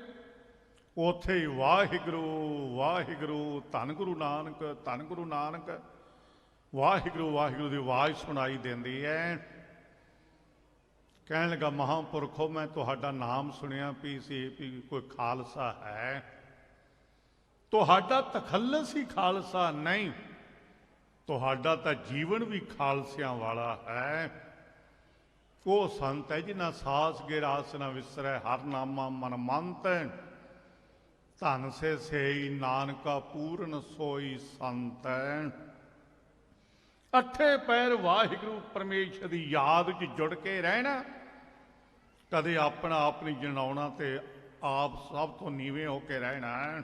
ਉੱਥੇ ਹੀ ਵਾਹਿਗੁਰੂ ਵਾਹਿਗੁਰੂ ਧੰਨ ਗੁਰੂ ਨਾਨਕ ਧੰਨ ਗੁਰੂ ਨਾਨਕ ਵਾਹਿਗੁਰੂ ਵਾਹਿਗੁਰੂ ਦੀ ਆਵਾਜ਼ ਸੁਣਾਈ ਦਿੰਦੀ ਹੈ। ਕਹਿਣ ਲੱਗਾ ਮਹਾਂਪੁਰਖੋ ਮੈਂ ਤੁਹਾਡਾ ਨਾਮ ਸੁਣਿਆ ਵੀ ਸੀ ਵੀ ਕੋਈ ਖਾਲਸਾ ਹੈ, ਤੁਹਾਡਾ ਤਖੱਲਸ ਹੀ ਖਾਲਸਾ ਨਹੀਂ, ਤੁਹਾਡਾ ਤਾਂ ਜੀਵਨ ਵੀ ਖਾਲਸਿਆਂ ਵਾਲਾ ਹੈ। ਉਹ ਸੰਤ ਹੈ ਜਿਨ੍ਹਾਂ ਸਾਸ ਗਿਰਾਸ ਨਾ ਵਿਸਰੈ, ਹਰ ਨਾਮਾ ਮਨ ਮੰਤ, ਧਨ ਸੇ ਸੇਈ ਨਾਨਕਾ ਪੂਰਨ ਸੋਈ ਸੰਤ। ਅੱਠੇ ਪੈਰ ਵਾਹਿਗੁਰੂ ਪਰਮੇਸ਼ਰ ਦੀ ਯਾਦ 'ਚ ਜੁੜ ਕੇ ਰਹਿਣਾ, ਕਦੇ ਆਪਣਾ ਆਪ ਨਹੀਂ ਜਣਾਉਣਾ ਤੇ ਆਪ ਸਭ ਤੋਂ ਨੀਵੇਂ ਹੋ ਕੇ ਰਹਿਣਾ।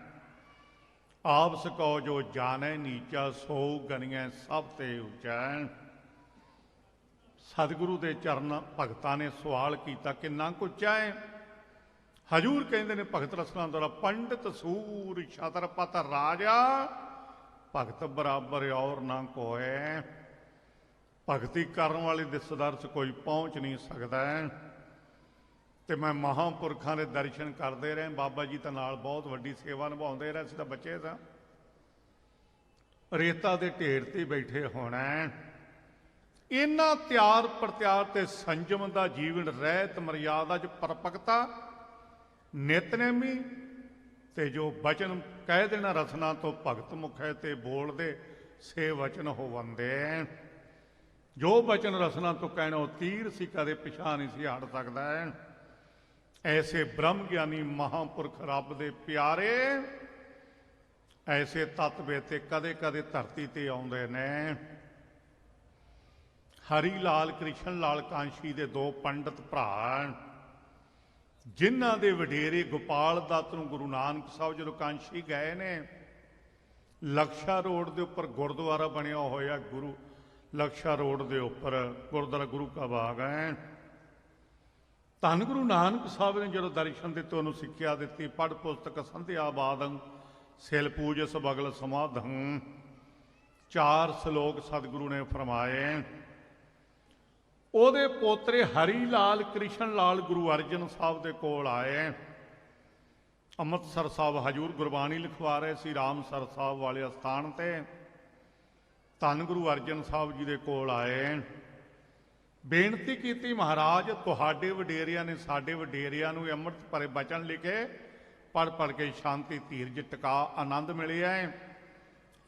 ਆਪ ਸਕੋ ਜੋ ਜਾਣੈ ਨੀਚਾ, ਸੋ ਗਣੀਐ ਸਭ ਤੇ ਉੱਚਾ। ਸਤਿਗੁਰੂ ਦੇ ਚਰਨ ਭਗਤਾਂ ਨੇ ਸਵਾਲ ਕੀਤਾ ਕਿੰਨਾ ਕੁ ਉੱਚਾ ਹੈ। ਹਜੂਰ ਕਹਿੰਦੇ ਨੇ ਭਗਤ ਰਸਨਾ ਦੁਆਰਾ, ਪੰਡਿਤ ਸੂਰ ਛਤਰਪਤ ਰਾਜਾ, ਭਗਤ ਬਰਾਬਰ ਔਰ ਨਾ ਕੋਏ। ਭਗਤੀ ਕਰਨ ਵਾਲੇ ਦੇ ਸਦਰਸ ਕੋਈ ਪਹੁੰਚ ਨਹੀਂ ਸਕਦਾ। ਤੇ ਮੈਂ ਮਹਾਂਪੁਰਖਾਂ ਦੇ ਦਰਸ਼ਨ ਕਰਦੇ ਰਹੇ, ਬਾਬਾ ਜੀ ਤਾਂ ਨਾਲ ਬਹੁਤ ਵੱਡੀ ਸੇਵਾ ਨਿਭਾਉਂਦੇ ਰਹੇ, ਅਸੀਂ ਤਾਂ ਬੱਚੇ ਸਾਂ। ਰੇਤਾ ਦੇ ਢੇਰ ਤੇ ਬੈਠੇ ਹੋਣਾ, ਇਹਨਾਂ ਤਿਆਰ ਪ੍ਰਤਿਆਰ ਤੇ ਸੰਜਮ ਦਾ ਜੀਵਨ, ਰਹਿਤ ਮਰਿਆਦਾ 'ਚ ਪਰਪਕਤਾ, ਨਿਤਨੇਮੀ ਤੇ ਜੋ ਬਚਨ ਕਹਿ ਦੇਣਾ ਰਸਨਾ ਤੋਂ ਭਗਤ ਮੁਖੈ ਤੇ ਬੋਲਦੇ ਸੇ ਵਚਨ ਹੋਵੰਦੇ। ਜੋ ਬਚਨ ਰਸਨਾ ਤੋਂ ਕਹਿਣਾ ਉਹ ਤੀਰ ਸੀ, ਕਦੇ ਪਿਛਾਂ ਨਹੀਂ ਸੀ ਹਟ ਸਕਦਾ। ਐਸੇ ਬ੍ਰਹਮ ਗਿਆਨੀ ਮਹਾਂਪੁਰਖ ਰੱਬ ਦੇ ਪਿਆਰੇ, ਐਸੇ ਤਤਵੇ ਤੇ ਕਦੇ ਕਦੇ ਧਰਤੀ ਤੇ ਆਉਂਦੇ ਨੇ। ਹਰੀ ਲਾਲ ਕ੍ਰਿਸ਼ਨ ਲਾਲ ਕਾਂਸ਼ੀ ਦੇ ਦੋ ਪੰਡਤ ਭਰਾ, ਜਿਨ੍ਹਾਂ ਦੇ ਵਡੇਰੇ ਗੋਪਾਲ ਦੱਤ ਨੂੰ ਗੁਰੂ ਨਾਨਕ ਸਾਹਿਬ ਜਦੋਂ ਕਾਂਸ਼ੀ ਗਏ ਨੇ, ਲਕਸ਼ਾ ਰੋਡ ਦੇ ਉੱਪਰ ਗੁਰਦੁਆਰਾ ਬਣਿਆ ਹੋਇਆ, ਗੁਰੂ ਲਕਸ਼ਾ ਰੋਡ ਦੇ ਉੱਪਰ ਗੁਰਦੁਆਰਾ ਗੁਰੂ ਕਾ ਬਾਗ ਹੈ। ਧੰਨ ਗੁਰੂ ਨਾਨਕ ਸਾਹਿਬ ਨੇ ਜਦੋਂ ਦਰਸ਼ਨ ਦਿੱਤੇ, ਉਹਨੂੰ ਸਿੱਖਿਆ ਦਿੱਤੀ, ਪੜ੍ਹ ਪੁਸਤਕ ਸੰਧਿਆ ਬਾਦੰ ਸਿਲ ਪੂਜਸ ਬਗਲ ਸਮਾਧੰ। 4 ਸ਼ਲੋਕ ਸਤਿਗੁਰੂ ਨੇ ਫਰਮਾਏ। ਉਹਦੇ ਪੋਤਰੇ ਹਰੀ ਲਾਲ ਕ੍ਰਿਸ਼ਨ ਲਾਲ ਗੁਰੂ ਅਰਜਨ ਸਾਹਿਬ ਦੇ ਕੋਲ ਆਏ। ਅੰਮ੍ਰਿਤਸਰ ਸਾਹਿਬ ਹਜੂਰ ਗੁਰਬਾਣੀ ਲਿਖਵਾ ਰਹੇ ਸੀ ਰਾਮਸਰ ਸਾਹਿਬ ਵਾਲੇ ਅਸਥਾਨ ਤੇ। ਧੰਨ ਗੁਰੂ ਅਰਜਨ ਸਾਹਿਬ ਜੀ ਦੇ ਕੋਲ ਆਏ, ਬੇਨਤੀ ਕੀਤੀ, ਮਹਾਰਾਜ ਤੁਹਾਡੇ ਵਡੇਰਿਆਂ ਨੇ ਸਾਡੇ ਵਡੇਰਿਆਂ ਨੂੰ ਅੰਮ੍ਰਿਤ ਭਰੇ ਬਚਨ ਲਿਖੇ, ਪੜ੍ਹ ਪੜ੍ਹ ਕੇ ਸ਼ਾਂਤੀ ਧੀਰਜ ਟਿਕਾ ਆਨੰਦ ਮਿਲਿਆ ਹੈ।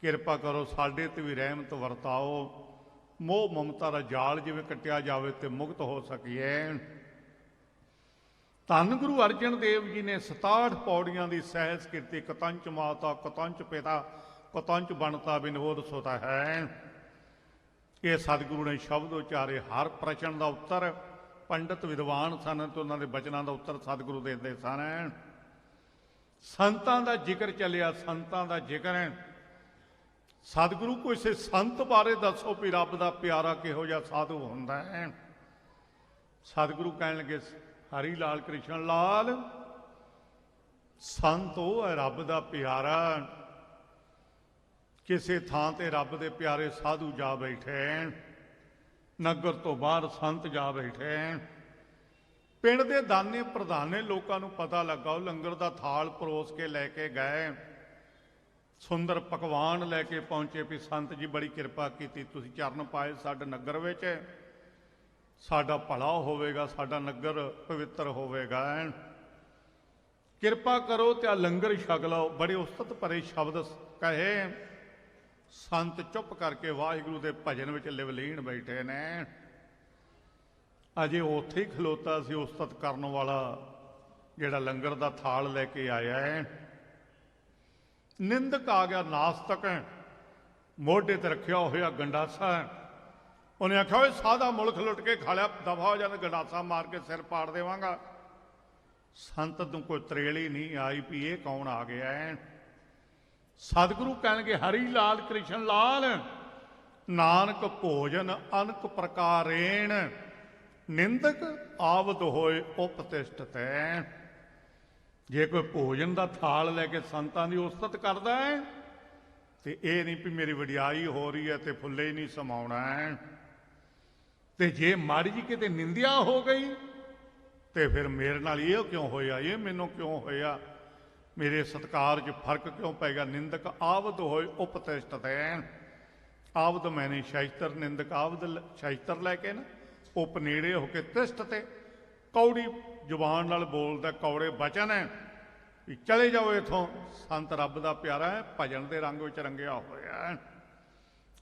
ਕਿਰਪਾ ਕਰੋ ਸਾਡੇ ਤੇ ਵੀ ਰਹਿਮਤ ਵਰਤਾਓ, ਮੋਹ ਮਮਤਾ ਦਾ ਜਾਲ ਜਿਵੇਂ ਕੱਟਿਆ ਜਾਵੇ ਤੇ ਮੁਕਤ ਹੋ ਸਕੀਏ। ਧੰਨ ਗੁਰੂ ਅਰਜਨ ਦੇਵ ਜੀ ਨੇ 67 ਪੌੜੀਆਂ ਦੀ ਸਹਿਜ ਕੀਤੀ। ਕਤੰਚ ਮਾਤਾ ਕਤੰਚ ਪਿਤਾ ਕਤੰਚ ਬਣਤਾ ਬਿਨੋਦ ਸੁਤਾ ਹੈ। ਇਹ ਸਤਿਗੁਰੂ ਨੇ ਸ਼ਬਦ ਉਚਾਰੇ। ਹਰ ਪ੍ਰਸ਼ਨ ਦਾ ਉੱਤਰ ਪੰਡਤ ਵਿਦਵਾਨ ਸਨ ਤੇ ਉਹਨਾਂ ਦੇ ਬਚਨਾਂ ਦਾ ਉੱਤਰ ਸਤਿਗੁਰੂ ਦਿੰਦੇ ਸਨ। ਸੰਤਾਂ ਦਾ ਜ਼ਿਕਰ ਚੱਲਿਆ, ਸੰਤਾਂ ਦਾ ਜ਼ਿਕਰ ਹੈ। ਸਤਿਗੁਰੂ ਕਿਸੇ ਸੰਤ ਬਾਰੇ ਦੱਸੋ ਵੀ ਰੱਬ ਦਾ ਪਿਆਰਾ ਕਿਹੋ ਜਿਹਾ ਸਾਧੂ ਹੁੰਦਾ ਹੈ। ਸਤਿਗੁਰੂ ਕਹਿਣ ਲੱਗੇ, ਹਰੀ ਲਾਲ ਕ੍ਰਿਸ਼ਨ ਲਾਲ, ਸੰਤ ਉਹ ਹੈ ਰੱਬ ਦਾ ਪਿਆਰਾ। ਕਿਸੇ ਥਾਂ ਤੇ ਰੱਬ ਦੇ ਪਿਆਰੇ ਸਾਧੂ ਜਾ ਬੈਠੇ, ਨਗਰ ਤੋਂ ਬਾਹਰ ਸੰਤ ਜਾ ਬੈਠੇ। ਪਿੰਡ ਦੇ ਦਾਨੇ ਪ੍ਰਧਾਨੇ ਲੋਕਾਂ ਨੂੰ ਪਤਾ ਲੱਗਾ, ਉਹ ਲੰਗਰ ਦਾ ਥਾਲ ਪਰੋਸ ਕੇ ਲੈ ਕੇ ਗਏ। ਸੁੰਦਰ ਪਕਵਾਨ ਲੈ ਕੇ ਪਹੁੰਚੇ ਵੀ ਸੰਤ ਜੀ ਬੜੀ ਕਿਰਪਾ ਕੀਤੀ, ਤੁਸੀਂ ਚਰਨ ਪਾਏ ਸਾਡੇ ਨਗਰ ਵਿੱਚ, ਸਾਡਾ ਭਲਾ ਹੋਵੇਗਾ, ਸਾਡਾ ਨਗਰ ਪਵਿੱਤਰ ਹੋਵੇਗਾ, ਕਿਰਪਾ ਕਰੋ ਤੇ ਆ ਲੰਗਰ ਛਕ ਲਓ। ਬੜੇ ਉਸਤਤ ਭਰੇ ਸ਼ਬਦ ਕਹੇ। ਸੰਤ ਚੁੱਪ ਕਰਕੇ ਵਾਹਿਗੁਰੂ ਦੇ ਭਜਨ ਵਿੱਚ ਲਿਵਲੀਨ ਬੈਠੇ ਨੇ। ਅਜੇ ਉੱਥੇ ਹੀ ਖਲੋਤਾ ਸੀ ਉਸਤਤ ਕਰਨ ਵਾਲਾ ਜਿਹੜਾ ਲੰਗਰ ਦਾ ਥਾਲ ਲੈ ਕੇ ਆਇਆ ਹੈ। ਨਿੰਦਕ ਆ ਗਿਆ, ਨਾਸਤਕ, ਮੋਢੇ ਤੇ ਰੱਖਿਆ ਹੋਇਆ ਗੰਡਾਸਾ। ਉਹਨੇ ਆਖਿਆ, ਓਏ ਸਾਦਾ ਮੁਲਕ ਲੁੱਟ ਕੇ ਖਾ ਲਿਆ, ਦਫਾ ਹੋ ਜਾਂਦਾ, ਗੰਡਾਸਾ ਮਾਰ ਕੇ ਸਿਰ ਪਾੜ ਦੇਵਾਂਗਾ। ਸੰਤ ਨੂੰ ਕੋਈ ਤਰੇਲੀ ਨਹੀਂ ਆਈ ਵੀ ਇਹ ਕੌਣ ਆ ਗਿਆ ਹੈ। ਸਤਿਗੁਰੂ ਕਹਿਣਗੇ, ਹਰੀ ਲਾਲ ਕ੍ਰਿਸ਼ਨ ਲਾਲ, ਨਾਨਕ ਭੋਜਨ ਅਨਕ ਪ੍ਰਕਾਰੇਣ, ਨਿੰਦਕ ਆਵਤ ਹੋਏ ਉਪਤਿਸ਼ਟ ਤੈ। ਜੇ ਕੋਈ ਭੋਜਨ ਦਾ ਥਾਲ ਲੈ ਕੇ ਸੰਤਾਂ ਦੀ ਉਸਤਤ ਕਰਦਾ ਹੈ ਤੇ ਇਹ ਨਹੀਂ ਵੀ ਮੇਰੀ ਵਡਿਆਈ ਹੋ ਰਹੀ ਹੈ ਤੇ ਫੁੱਲੇ ਹੀ ਨਹੀਂ ਸਮਾਉਣਾ ਹੈ। ਤੇ ਜੇ ਮਾੜੀ ਜੀ ਕਿਤੇ ਨਿੰਦਿਆ ਹੋ ਗਈ ਤੇ ਫਿਰ ਮੇਰੇ ਨਾਲ ਇਹ ਕਿਉਂ ਹੋਇਆ, ਇਹ ਮੈਨੂੰ ਕਿਉਂ ਹੋਇਆ, ਮੇਰੇ ਸਤਕਾਰ 'ਚ ਫਰਕ ਕਿਉਂ ਪੈ ਗਿਆ। ਨਿੰਦਕ ਆਵਦ ਹੋਏ ਉਪਤਿਸ਼ਟ ਤੈ। ਆਵਦ ਮੈਨੇ ਸ਼ਾਸਤਰ, ਨਿੰਦਕ ਆਵਦ ਸ਼ਾਸਤਰ ਲੈ ਕੇ ਨਾ ਉਪ ਨੇੜੇ ਹੋ ਕੇ ਤਿਸ਼ਟ ਤੇ। ਕੌੜੀ ਜ਼ੁਬਾਨ ਨਾਲ ਬੋਲਦਾ, ਕੌੜੇ ਬਚਨ ਹੈ ਵੀ ਚਲੇ ਜਾਓ ਇਥੋਂ। ਸੰਤ ਰੱਬ ਦਾ ਪਿਆਰਾ ਹੈ, ਭਜਨ ਦੇ ਰੰਗ ਵਿੱਚ ਰੰਗਿਆ ਹੋਇਆ।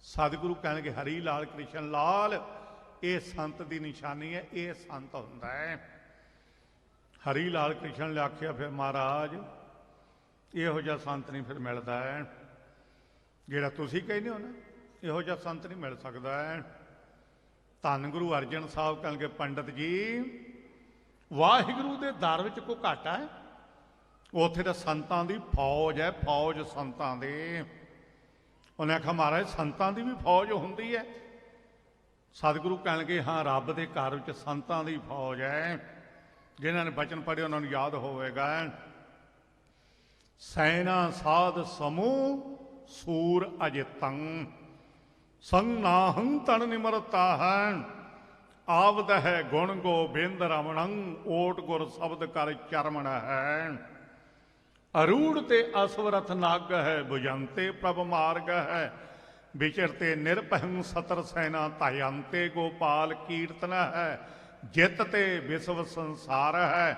ਸਤਿਗੁਰੂ ਕਹਿਣਗੇ, ਹਰੀ ਲਾਲ ਕ੍ਰਿਸ਼ਨ ਲਾਲ, ਇਹ ਸੰਤ ਦੀ ਨਿਸ਼ਾਨੀ ਹੈ, ਇਹ ਸੰਤ ਹੁੰਦਾ ਹੈ। ਹਰੀ ਲਾਲ ਕ੍ਰਿਸ਼ਨ ਨੇ ਆਖਿਆ, ਫਿਰ ਮਹਾਰਾਜ ਇਹੋ ਜਿਹਾ ਸੰਤ ਨਹੀਂ ਫਿਰ ਮਿਲਦਾ ਹੈ ਜਿਹੜਾ ਤੁਸੀਂ ਕਹਿੰਦੇ ਹੋ ਨਾ, ਇਹੋ ਜਿਹਾ ਸੰਤ ਨਹੀਂ ਮਿਲ ਸਕਦਾ ਹੈ। ਧੰਨ ਗੁਰੂ ਅਰਜਨ ਸਾਹਿਬ ਕਹਿਣਗੇ, ਪੰਡਤ ਜੀ ਵਾਹਿਗੁਰੂ ਦੇ ਦਰ ਵਿੱਚ ਕੋਈ ਘਾਟਾ ਹੈ? ਉੱਥੇ ਤਾਂ ਸੰਤਾਂ ਦੀ ਫੌਜ ਹੈ, ਫੌਜ ਸੰਤਾਂ ਦੀ। ਉਹਨੇ ਆਖਿਆ, ਮਹਾਰਾਜ ਸੰਤਾਂ ਦੀ ਵੀ ਫੌਜ ਹੁੰਦੀ ਹੈ? ਸਤਿਗੁਰੂ ਕਹਿਣਗੇ, ਹਾਂ, ਰੱਬ ਦੇ ਘਰ ਵਿੱਚ ਸੰਤਾਂ ਦੀ ਫੌਜ ਹੈ। ਜਿਨ੍ਹਾਂ ਨੇ ਬਚਨ ਪੜ੍ਹੇ ਉਹਨਾਂ ਨੂੰ ਯਾਦ ਹੋਵੇਗਾ। ਸੈਨਾ ਸਾਧ ਸਮੂਹ ਸੂਰ ਅਜਿਤੰ, ਸੰਗ ਨਾਹੰ ਤਨ ਨਿਮਰਤਾ ਹੈ। ਆਵਦ ਹੈ ਗੁਣ ਗੋਬਿੰਦ ਰਮਣੰ, ਓਟ ਗੁਰ ਸ਼ਬਦ ਕਰ ਚਰਮਣ ਹੈ। ਅਰੂੜ ਤੇ ਅਸਵਰਥ ਨਾਗ ਹੈ, ਭੁਜੰਤੇ ਪ੍ਰਭ ਮਾਰਗ ਹੈ। ਵਿਚਰਤੇ ਨਿਰਭੈ ਸਤਰ ਸੈਨਾ, ਧਯੰਤੇ ਗੋਪਾਲ ਕੀਰਤਨ ਹੈ। ਜਿਤ ਤੇ ਵਿਸ਼ਵ ਸੰਸਾਰ ਹੈ,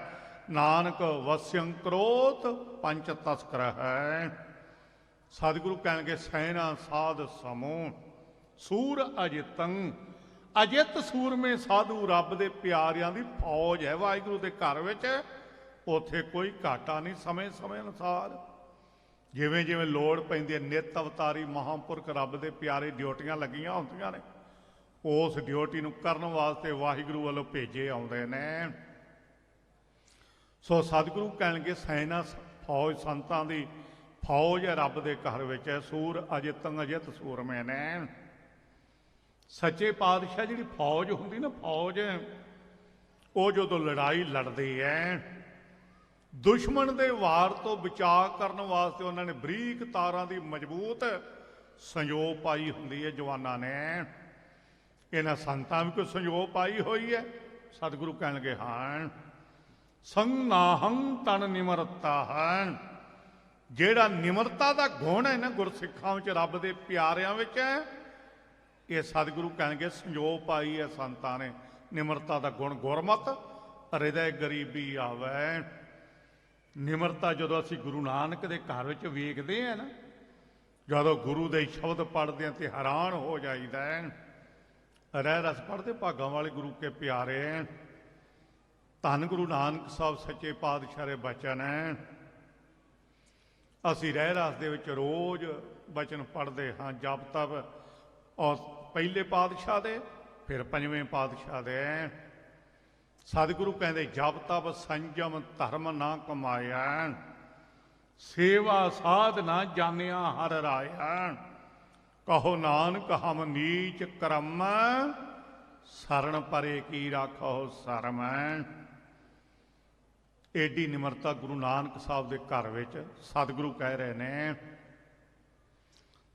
ਨਾਨਕ ਵਸਿਅੰ ਕਰੋਤ ਪੰਚ ਤਸਕਰ ਹੈ। ਸਤਿਗੁਰੂ ਕਹਿਣਗੇ, ਸੈਨਾ ਸਾਧ ਸਮੂਹ ਸੂਰ ਅਜਿਤੰ, ਅਜਿਤ ਸੂਰਮੇ ਸਾਧੂ ਰੱਬ ਦੇ ਪਿਆਰਿਆਂ ਦੀ ਫੌਜ ਹੈ ਵਾਹਿਗੁਰੂ ਦੇ ਘਰ ਵਿੱਚ। ਉੱਥੇ ਕੋਈ ਘਾਟਾ ਨਹੀਂ। ਸਮੇਂ ਸਮੇਂ ਅਨੁਸਾਰ ਜਿਵੇਂ ਜਿਵੇਂ ਲੋੜ ਪੈਂਦੀ ਹੈ, ਨਿਤ ਅਵਤਾਰੀ ਮਹਾਂਪੁਰਖ ਰੱਬ ਦੇ ਪਿਆਰੇ ਡਿਊਟੀਆਂ ਲੱਗੀਆਂ ਹੁੰਦੀਆਂ ਨੇ, ਉਸ ਡਿਊਟੀ ਨੂੰ ਕਰਨ ਵਾਸਤੇ ਵਾਹਿਗੁਰੂ ਵੱਲੋਂ ਭੇਜੇ ਆਉਂਦੇ ਨੇ। ਸੋ ਸਤਿਗੁਰੂ ਕਹਿਣਗੇ, ਸੈਨਾ ਫੌਜ ਸੰਤਾਂ ਦੀ ਫੌਜ ਹੈ ਰੱਬ ਦੇ ਘਰ ਵਿੱਚ। ਸੂਰ ਅਜਿਤੰ, ਅਜਿਤ ਸੂਰਮੇ ਨੇ। ਸੱਚੇ ਪਾਤਸ਼ਾਹ ਜਿਹੜੀ ਫੌਜ ਹੁੰਦੀ ਨਾ, ਫੌਜ ਉਹ ਜਦੋਂ ਲੜਾਈ ਲੜਦੇ ਐ, ਦੁਸ਼ਮਣ ਦੇ ਵਾਰ ਤੋਂ ਬਚਾਅ ਕਰਨ ਵਾਸਤੇ ਉਹਨਾਂ ਨੇ ਬਰੀਕ ਤਾਰਾਂ ਦੀ ਮਜ਼ਬੂਤ ਸੰਜੋ ਪਾਈ ਹੁੰਦੀ ਹੈ ਜਵਾਨਾਂ ਨੇ। ਇਹਨਾਂ ਸੰਤਾਂ ਵੀ ਕੋਈ ਸੰਜੋ ਪਾਈ ਹੋਈ ਹੈ? ਸਤਿਗੁਰੂ ਕਹਿਣਗੇ ਹਾਂ। ਸੰਨਾਹੰ ਤਨ ਨਿਮਰਤਾ ਹੈ। ਜਿਹੜਾ ਨਿਮਰਤਾ ਦਾ ਗੁਣ ਹੈ ਨਾ ਗੁਰਸਿੱਖਾਂ ਵਿੱਚ, ਰੱਬ ਦੇ ਪਿਆਰਿਆਂ ਵਿੱਚ ਹੈ, ਇਹ ਸਤਿਗੁਰੂ ਕਹਿਣਗੇ ਸੰਜੋ ਪਾਈ ਹੈ ਸੰਤਾਂ ਨੇ। ਨਿਮਰਤਾ ਦਾ ਗੁਣ ਗੁਰਮਤਿ ਹਿਰਦੈ ਗਰੀਬੀ ਆਵੈ। ਨਿਮਰਤਾ ਜਦੋਂ ਅਸੀਂ ਗੁਰੂ ਨਾਨਕ ਦੇ ਘਰ ਵਿੱਚ ਵੇਖਦੇ ਹਾਂ ਨਾ, ਜਦੋਂ ਗੁਰੂ ਦੇ ਸ਼ਬਦ ਪੜ੍ਹਦੇ ਹਾਂ ਤੇ ਹੈਰਾਨ ਹੋ ਜਾਈਦਾ ਹੈ। ਰਹਿ ਰਸ ਪੜ੍ਹਦੇ ਭਾਗਾਂ ਵਾਲੇ ਗੁਰੂ ਕੇ ਪਿਆਰੇ। ਧੰਨ ਗੁਰੂ ਨਾਨਕ ਸਾਹਿਬ ਸੱਚੇ ਪਾਤਸ਼ਾਹ ਦੇ ਬਚਨ ਹੈ। ਅਸੀਂ ਰਹਿ ਰਸ ਦੇ ਵਿੱਚ ਰੋਜ਼ ਬਚਨ ਪੜ੍ਹਦੇ ਹਾਂ, ਜਪ ਤਪ, ਔਰ ਪਹਿਲੇ ਪਾਤਸ਼ਾਹ ਦੇ, ਫਿਰ ਪੰਜਵੇਂ ਪਾਤਸ਼ਾਹ ਦੇ। ਸਤਿਗੁਰੂ ਕਹਿੰਦੇ ਜਪ ਤਪ ਸੰਜਮ ਧਰਮ ਨਾ ਕਮਾਇਆ, ਸੇਵਾ ਸਾਧ ਨਾ ਜਾਣਿਆ ਹਰ ਰਾਇਆ। ਕਹੋ ਨਾਨਕ ਹਮ ਨੀਚ ਕਰਮ, ਸਰਣ ਪਰੇ ਕੀ ਰਾਖੋ ਸਰਮ। ਏਡੀ ਨਿਮਰਤਾ ਗੁਰੂ ਨਾਨਕ ਸਾਹਿਬ ਦੇ ਘਰ ਵਿੱਚ ਸਤਿਗੁਰੂ ਕਹਿ ਰਹੇ ਨੇ।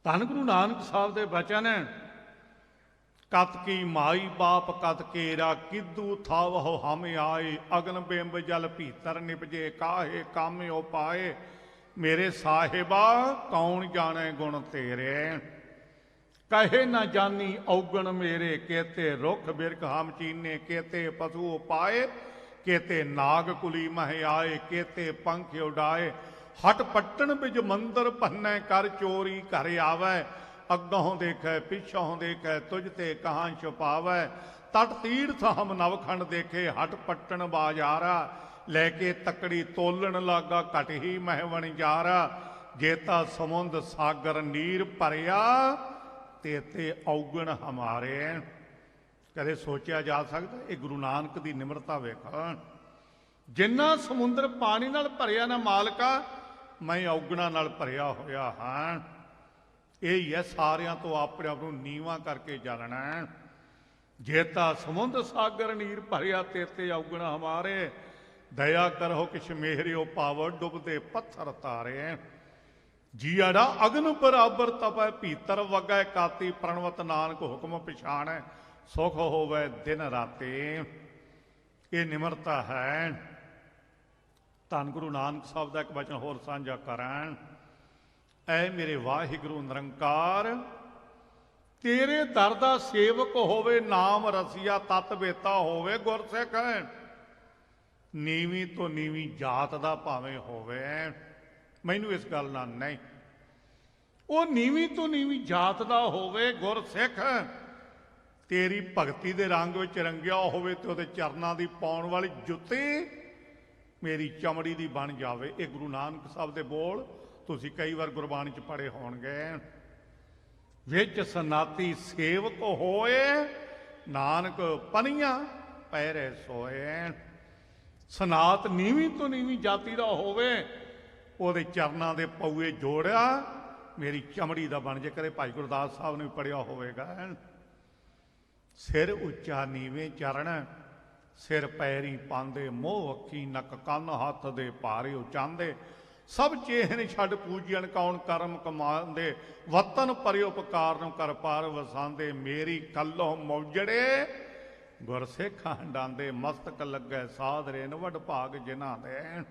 ਧੰਨ ਗੁਰੂ ਨਾਨਕ ਸਾਹਿਬ ਦੇ ਬਚਨ, ਕਤ ਕੀ ਮਾਈ ਬਾਪ ਕਤ ਕੇਰਾ, ਕਿਦੂ ਥਾਵਹੁ ਹਮ ਆਏ। ਅਗਨ ਬਿੰਬ ਜਲ ਭੀਤਰ ਨਿਪਜੇ, ਕਾਹੇ ਕੰਮ ਉਪਾਏ। ਮੇਰੇ ਸਾਹਿਬਾ ਕੌਣ ਜਾਣੇ ਗੁਣ ਤੇਰੇ, ਕਹੇ ਨਾ ਜਾਨੀ ਔਗਣ ਮੇਰੇ। ਕੇਤੇ ਰੁੱਖ ਬਿਰਖ ਹਮ ਚੀਨੇ, ਕੇਤੇ ਪਸ਼ੂ ਉਪਾਏ। ਕੇਤੇ ਨਾਗ ਕੁਲੀ ਮਹਿ ਆਏ, ਕੇਤੇ ਪੰਖ ਉਡਾਏ। ਹਟ ਪੱਟਣ ਬਿਜ ਮੰਦਰ ਭੰਨੈ, ਕਰ ਚੋਰੀ ਘਰ ਆਵੈ। ਅੱਗੋਂ ਦੇਖੈ ਪਿਛੋਂ ਦੇਖੈ, ਤੁਝ ਤੇ ਕਹਾਂ ਛੁਪਾਵੈ। ਤਟ ਤੀਰਥ ਹਮ ਨਵਖੰਡ ਦੇਖੇ, ਹਟ ਪੱਟਣ ਬਾਜ਼ਾਰਾ। ਲੈ ਕੇ ਤਕੜੀ ਤੋਲਣ ਲਾਗਾ, ਘਟ ਹੀ ਮਹਿ ਵਣਜਾਰਾ। ਜੇਤਾ ਸਮੁੰਦ ਸਾਗਰ ਨੀਰ ਭਰਿਆ, ਤੇਤੇ ਔਗਣ ਹਮਾਰੇ। ਕਦੇ ਸੋਚਿਆ ਜਾ ਸਕਦਾ? ਇਹ ਗੁਰੂ ਨਾਨਕ ਦੀ ਨਿਮਰਤਾ ਵੇਖੋ। ਜਿੰਨਾ ਸਮੁੰਦਰ ਪਾਣੀ ਨਾਲ ਭਰਿਆ ਨਾ ਮਾਲਕਾ, ਮੈਂ ਔਗਣਾਂ ਨਾਲ ਭਰਿਆ ਹੋਇਆ ਹਾਂ। ਇਹ ਹੀ ਹੈ ਸਾਰਿਆਂ ਤੋਂ ਆਪਣੇ ਆਪ ਨੂੰ ਨੀਵਾਂ ਕਰਕੇ ਜਾਣਨਾ। ਜੇਤਾ ਸਮੁੰਦ ਸਾਗਰ ਨੀਰ ਭਰਿਆ, ਤੇਤੇ ਔਗਣ ਹਮਾਰੇ। ਦਇਆ ਕਰੋ ਕਿਛ ਮੇਹਰਿਓ ਪਾਵੋ, ਡੁੱਬਦੇ ਪੱਥਰ ਤਾਰੇ। ਜੀਆੜਾ ਅਗਨ ਬਰਾਬਰ ਤਪੈ, ਭੀਤਰ ਵਗੈ ਕਾਤੀ। ਪ੍ਰਣਵਤ ਨਾਨਕ ਹੁਕਮ ਪਛਾਣੈ, ਸੁਖ ਹੋਵੇ ਦਿਨ ਰਾਤੇ। ਇਹ ਨਿਮਰਤਾ ਹੈ। ਧੰਨ ਗੁਰੂ ਨਾਨਕ ਸਾਹਿਬ ਦਾ ਇੱਕ ਵਚਨ ਹੋਰ ਸਾਂਝਾ ਕਰਾਂ। ਐ ਮੇਰੇ ਵਾਹਿਗੁਰੂ ਨਿਰੰਕਾਰ, ਤੇਰੇ ਦਰ ਦਾ ਸੇਵਕ ਹੋਵੇ, ਨਾਮ ਰਸੀਆ ਤਤ ਵੇਤਾ ਹੋਵੇ। ਗੁਰਸਿੱਖ ਨੀਵੀਂ ਤੋਂ ਨੀਵੀਂ ਜਾਤ ਦਾ ਭਾਵੇਂ ਹੋਵੇ, ਮੈਨੂੰ ਇਸ ਗੱਲ ਨਾਲ ਨਹੀਂ। ਉਹ ਨੀਵੀਂ ਤੋਂ ਨੀਵੀਂ ਜਾਤ ਦਾ ਹੋਵੇ, ਗੁਰਸਿੱਖ ਤੇਰੀ ਭਗਤੀ ਦੇ ਰੰਗ ਵਿੱਚ ਰੰਗਿਆ ਹੋਵੇ ਤੇ ਉਹਦੇ ਚਰਨਾਂ ਦੀ ਪਾਉਣ ਵਾਲੀ ਜੁੱਤੀ ਮੇਰੀ ਚਮੜੀ ਦੀ ਬਣ ਜਾਵੇ। ਇਹ ਗੁਰੂ ਨਾਨਕ ਸਾਹਿਬ ਦੇ ਬੋਲ ਤੁਸੀਂ ਕਈ ਵਾਰ ਗੁਰਬਾਣੀ 'ਚ ਪੜ੍ਹੇ ਹੋਣਗੇ। ਵਿੱਚ ਸਨਾਤੀ ਸੇਵਕ ਹੋਏ, ਨਾਨਕ ਪਨੀਆਂ ਪੈਰੇ ਸੋਏ। ਸਨਾਤ ਨੀਵੀਂ ਤੋਂ ਨੀਵੀਂ ਜਾਤੀ ਦਾ ਹੋਵੇ, ਉਹਦੇ ਚਰਨਾਂ ਦੇ ਪਊਏ ਜੋੜਿਆ ਮੇਰੀ ਚਮੜੀ ਦਾ ਬਣ ਜੇ। ਕਦੇ ਭਾਈ ਗੁਰਦਾਸ ਸਾਹਿਬ ਨੇ ਵੀ ਪੜ੍ਹਿਆ ਹੋਵੇਗਾ। ਸਿਰ ਉੱਚਾ ਨੀਵੇਂ ਚਰਨ, ਸਿਰ ਪੈਰੀ ਪਾਉਂਦੇ ਮੋਹ ਅੱਖੀ। ਨੱਕ ਕੰਨ ਹੱਥ ਦੇ ਭਾਰੇ ਉਚਾਂਦੇ, ਸਭ ਚੇਹਨ ਛੱਡ ਪੂਜਣ ਕੌਣ ਕਰਮ ਕਮਾਉਂਦੇ। ਵਤਨ ਪਰਿ ਉਪਕਾਰ ਨੂੰ ਕਰ ਪਾਰ ਵਸਾਂਦੇ। ਮੇਰੀ ਕੱਲੋਂ ਮੌਜੜੇ ਗੁਰਸਿੱਖਾਂ ਹੰਡਾਂਦੇ। ਮਸਤਕ ਲੱਗੈ ਸਾਧ ਰੇਨ ਵੱਡ ਭਾਗ ਜਿਨ੍ਹਾਂ ਦੇ।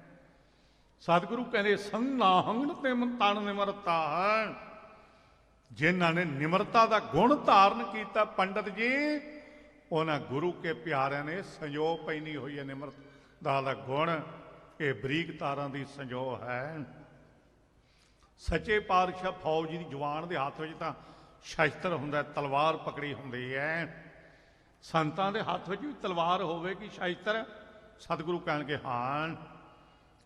ਸਤਿਗੁਰੂ ਕਹਿੰਦੇ ਸੰਨਾਹੰਗ ਤੇ ਤਨ ਨਿਮਰਤਾ। ਜਿਨ੍ਹਾਂ ਨੇ ਨਿਮਰਤਾ ਦਾ ਗੁਣ ਧਾਰਨ ਕੀਤਾ ਪੰਡਤ ਜੀ, ਉਹਨਾਂ ਗੁਰੂ ਕੇ ਪਿਆਰਿਆਂ ਨੇ ਸੰਜੋ ਪੈਣੀ ਹੋਈ ਹੈ ਨਿਮਰਤਾ ਦਾ ਗੁਣ। ਇਹ ਬਰੀਕ ਤਾਰਾਂ ਦੀ ਸੰਜੋ ਹੈ। ਸੱਚੇ ਪਾਤਸ਼ਾਹ ਫੌਜ ਦੀ ਜਵਾਨ ਦੇ ਹੱਥ ਵਿੱਚ ਤਾਂ ਸ਼ਸਤਰ ਹੁੰਦਾ, ਤਲਵਾਰ ਪਕੜੀ ਹੁੰਦੀ ਹੈ। ਸੰਤਾਂ ਦੇ ਹੱਥ ਵਿੱਚ ਵੀ ਤਲਵਾਰ ਹੋਵੇਗੀ, ਸ਼ਸਤਰ? ਸਤਿਗੁਰੂ ਕਹਿਣਗੇ ਹਾਂ।